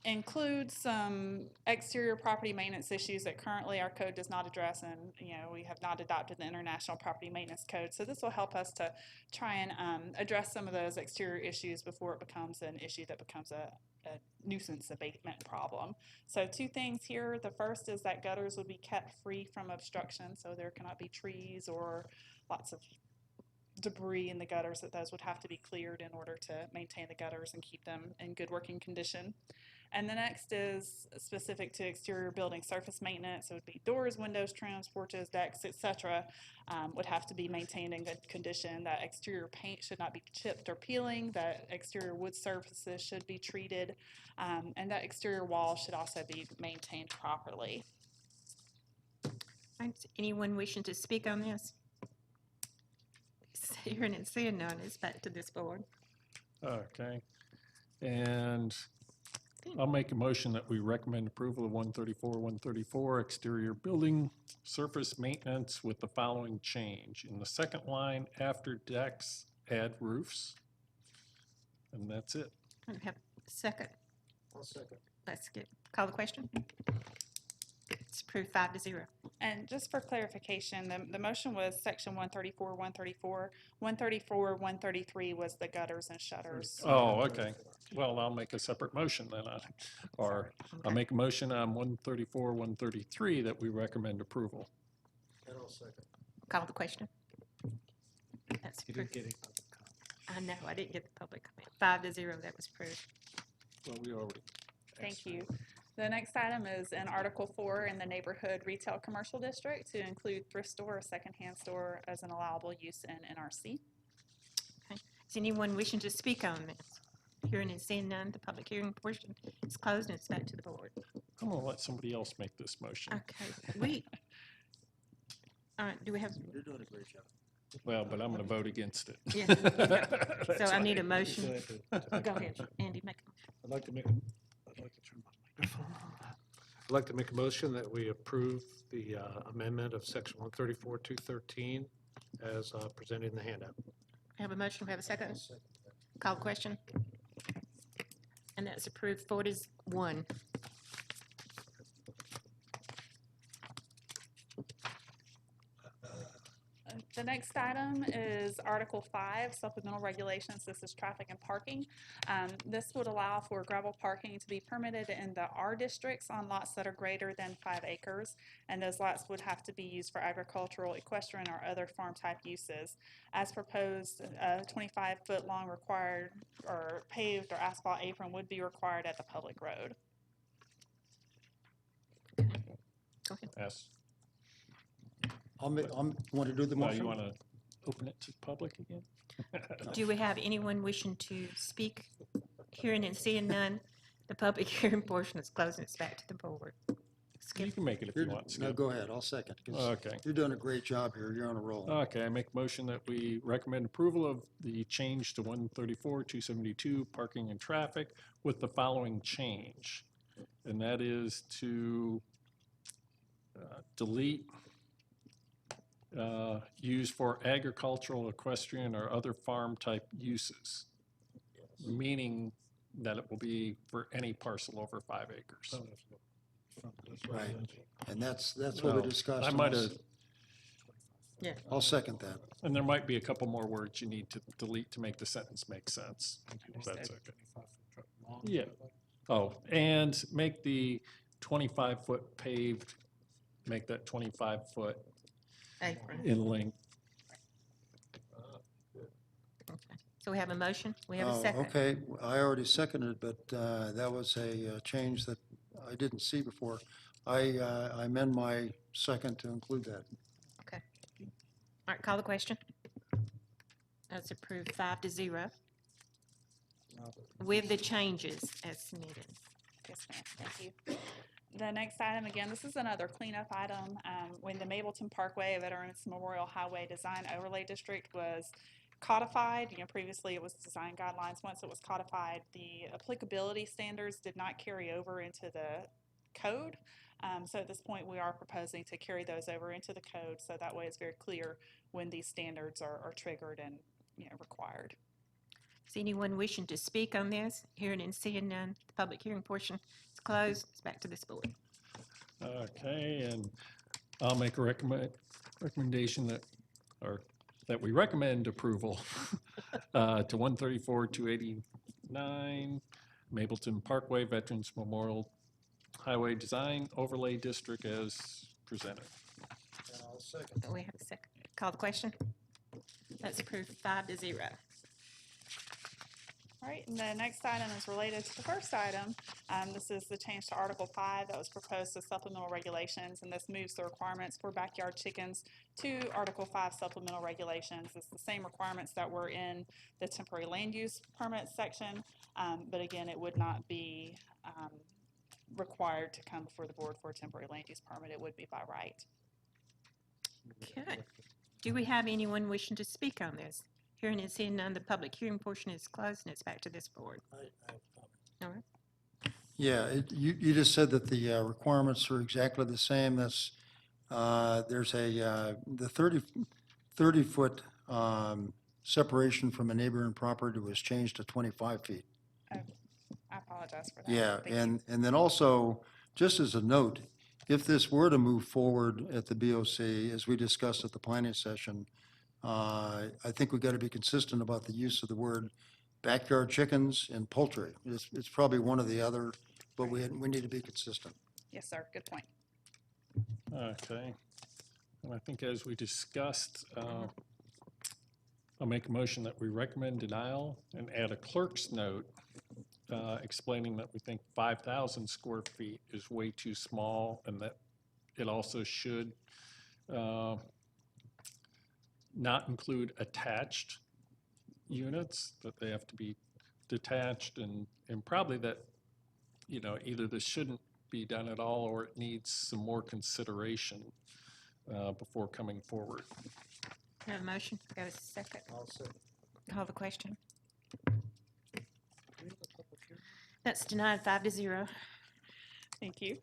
include some exterior property maintenance issues that currently our code does not address, and we have not adopted the International Property Maintenance Code. So this will help us to try and address some of those exterior issues before it becomes an issue that becomes a nuisance abatement problem. So 2 things here. The first is that gutters would be kept free from obstruction, so there cannot be trees or lots of debris in the gutters, that those would have to be cleared in order to maintain the gutters and keep them in good working condition. And the next is specific to exterior building surface maintenance. So it would be doors, windows, trims, porches, decks, etc. Would have to be maintained in good condition. That exterior paint should not be chipped or peeling. That exterior wood surfaces should be treated. And that exterior wall should also be maintained properly. Thanks. Anyone wishing to speak on this? Hearing and seeing none, it's back to this board. Okay. And I'll make a motion that we recommend approval of 134 exterior building surface maintenance with the following change. In the second line, after decks, add roofs. And that's it. I have a second. I'll second. Let's call the question. It's approved 5-0. And just for clarification, the motion was section 134, 134. 134, 133 was the gutters and shutters. Oh, okay. Well, I'll make a separate motion then, or I'll make a motion on 134, 133 that we recommend approval. And I'll second. Call the question. That's You didn't approved. get it. I know, I didn't get the public comment. 5-0, that was approved. Well, we already. Thank you. The next item is in Article 4 in the Neighborhood Retail Commercial District to include thrift store or secondhand store as an allowable use in NRC. Okay. Is anyone wishing to speak on this? Hearing and seeing none, the public hearing portion is closed and it's back to the board. I'm gonna let somebody else make this motion. Okay, all right, do we have? You're doing a great job. Well, but I'm gonna vote against it. Yeah. So That's I need a fine. motion. Go ahead, Andy, make a motion. I'd like to turn my mic. I'd like to make a motion that we approve the amendment of section 134-213 as presented in the handout. We have a motion, we have a second. Call the question. And that's approved 4-1. The next item is Article 5, Supplemental Regulations. This is traffic and parking. This would allow for gravel parking to be permitted in the R districts on lots that are greater than 5 acres, and those lots would have to be used for agricultural, equestrian, or other farm-type uses. As proposed, a 25-foot long required or paved or asphalt apron would be required at the public road. Go ahead. Yes. Want to do the Well, motion? you want to open it to the public again? Do we have anyone wishing to speak? Hearing and seeing none, the public hearing portion is closed and it's back to the board. You can make it if you want. No, Skip. go ahead, I'll second. 'Cause Okay. You're doing a great job here, you're on a roll. Okay, I make a motion that we recommend approval of the change to 134-272 parking and traffic with the following change. And that is to delete use for agricultural, equestrian, or other farm-type uses, meaning that it will be for any parcel over 5 acres. Right, and that's what we Well, discussed. I and might I'll have, s- Yeah. I'll second that. and there might be a couple more words you need to delete to make the sentence make sense. If that's okay. Yeah. Oh, and make the 25-foot paved, make that 25-foot Apron. in length. So we have a motion, we have a Oh, second. okay, I already seconded, but that was a change that I didn't see before. I amend my second to include that. Okay. All right, call the question. That's approved 5-0 with the changes as submitted. Yes, ma'am. Thank you. The next item, again, this is another cleanup item. When the Mableton Parkway Veterans Memorial Highway Design Overlay District was codified, previously it was design guidelines. Once it was codified, the applicability standards did not carry over into the code. So at this point, we are proposing to carry those over into the code, so that way it's very clear when these standards are triggered and, required. Is anyone wishing to speak on this? Hearing and seeing none, the public hearing portion is closed. It's back to this board. Okay, and I'll make a recommendation that we recommend approval to 134-289 Mableton Parkway Veterans Memorial Highway Design Overlay District as presented. I'll second. We have a second. Call the question. That's approved 5-0. All right, and the next item is related to the first item. This is the change to Article 5 that was proposed to supplemental regulations, and this moves the requirements for backyard chickens to Article 5 supplemental regulations. It's the same requirements that were in the temporary land use permit section, but again, it would not be required to come before the board for a temporary land use permit. It would be by right. Okay. Do we have anyone wishing to speak on this? Hearing and seeing none, the public hearing portion is closed and it's back to this board. All right. Yeah, you just said that the requirements are exactly the same. That's, there's the 30-foot separation from a neighboring property was changed to 25 feet. I apologize for that. Yeah, Thank you. and then also, just as a note, if this were to move forward at the BOC, as we discussed at the planning session, I think we've got to be consistent about the use of the word backyard chickens and poultry. It's probably one or the other, but we need to be consistent. Yes, sir. Good point. Okay. And I think as we discussed, I'll make a motion that we recommend denial and add a clerk's note explaining that we think 5,000 square feet is way too small and that it also should not include attached units, that they have to be detached and probably that, either this shouldn't be done at all or it needs some more consideration before coming forward. Have a motion? Got a second? I'll second. Call the question. That's denied 5-0. Thank you.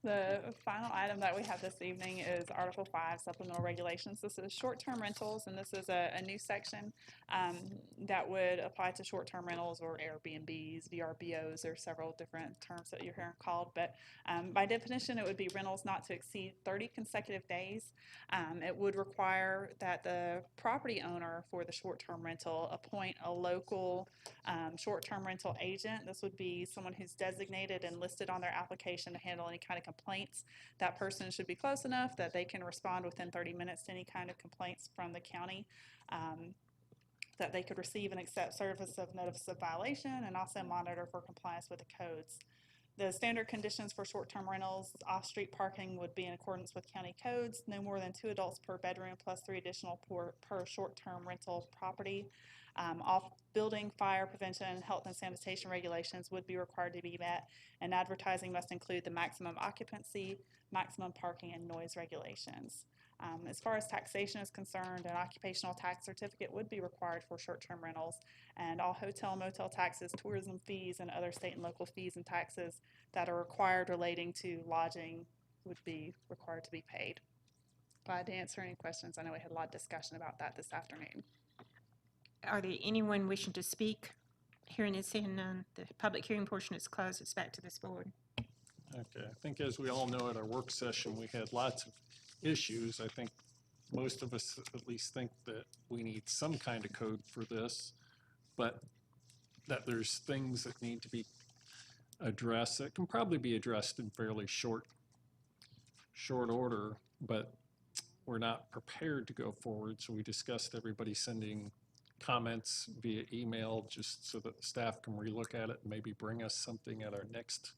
The final item that we have this evening is Article 5 Supplemental Regulations. This is short-term rentals, and this is a new section that would apply to short-term rentals or Airbnbs, VRBOs, or several different terms that you're hearing called. But by definition, it would be rentals not to exceed 30 consecutive days. It would require that the property owner for the short-term rental appoint a local short-term rental agent. This would be someone who's designated and listed on their application to handle any kind of complaints. That person should be close enough that they can respond within 30 minutes to any kind of complaints from the county, that they could receive and accept service of notice of violation and also monitor for compliance with the codes. The standard conditions for short-term rentals, off-street parking would be in accordance with county codes, no more than 2 adults per bedroom plus 3 additional per short-term rental property. Off-building fire prevention, health and sanitation regulations would be required to be met, and advertising must include the maximum occupancy, maximum parking, and noise regulations. As far as taxation is concerned, an occupational tax certificate would be required for short-term rentals, and all hotel, motel taxes, tourism fees, and other state and local fees and taxes that are required relating to lodging would be required to be paid. Glad to answer any questions. I know we had a lot of discussion about that this afternoon. Are there anyone wishing to speak? Hearing and seeing none, the public hearing portion is closed. It's back to this board. Okay, I think as we all know at our work session, we had lots of issues. I think most of us at least think that we need some kind of code for this, but that there's things that need to be addressed that can probably be addressed in fairly short order, but we're not prepared to go forward. So we discussed everybody sending comments via email just so that the staff can relook at it and maybe bring us something at our next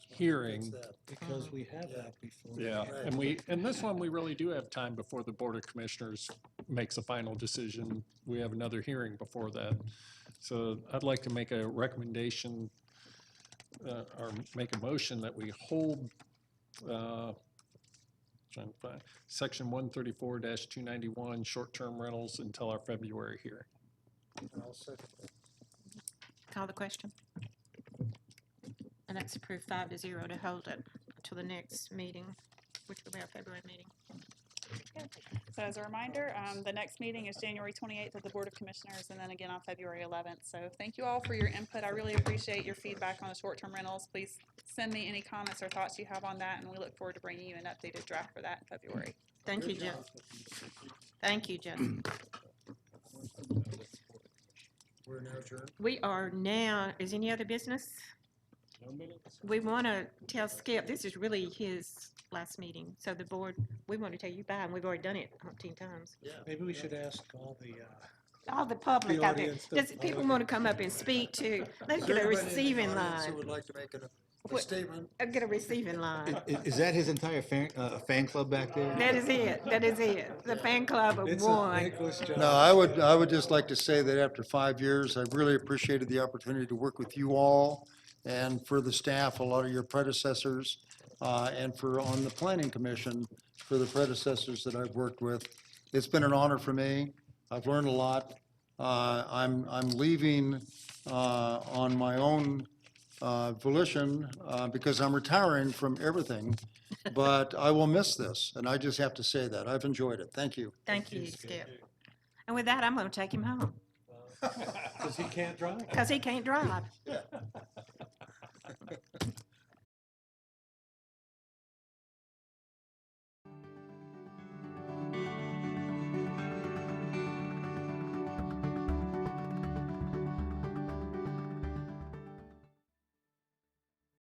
hearing. Because we have that before. Yeah, and this one, we really do have time before the Board of Commissioners makes a final decision. We have another hearing before that. So I'd like to make a recommendation or make a motion that we hold trying to find section 134-291 short-term rentals until our February hearing. Call the question. And that's approved 5-0 to hold it until the next meeting, which will be our February meeting. So as a reminder, the next meeting is January 28th of the Board of Commissioners, and then again on February 11th. So thank you all for your input. I really appreciate your feedback on the short-term rentals. Please send me any comments or thoughts you have on that, and we look forward to bringing you an updated draft for that in February. Thank you, Jeff. Thank you, Jeff. We're now adjourned. We are now, is any other business? We want to tell Skip, this is really his last meeting. So the board, we want to tell you bye, and we've already done it 15 times. Yeah. Maybe we should ask all the Public out there. audience to- Does people want to come up and speak to? Let's get a receiving Who line. would like to make a What- statement? Get a receiving line. Is that his entire fan club back there? That is it. That is it. The fan club of one. No, I would just like to say that after 5 years, I've really appreciated the opportunity to work with you all and for the staff, a lot of your predecessors, and on the planning commission, for the predecessors that I've worked with. It's been an honor for me. I've learned a lot. I'm leaving on my own volition because I'm retiring from everything, but I will miss this, and I just have to say that. I've enjoyed it. Thank you. Thank you, Skip. And with that, I'm going to take him home Because he can't drive. because he can't drive.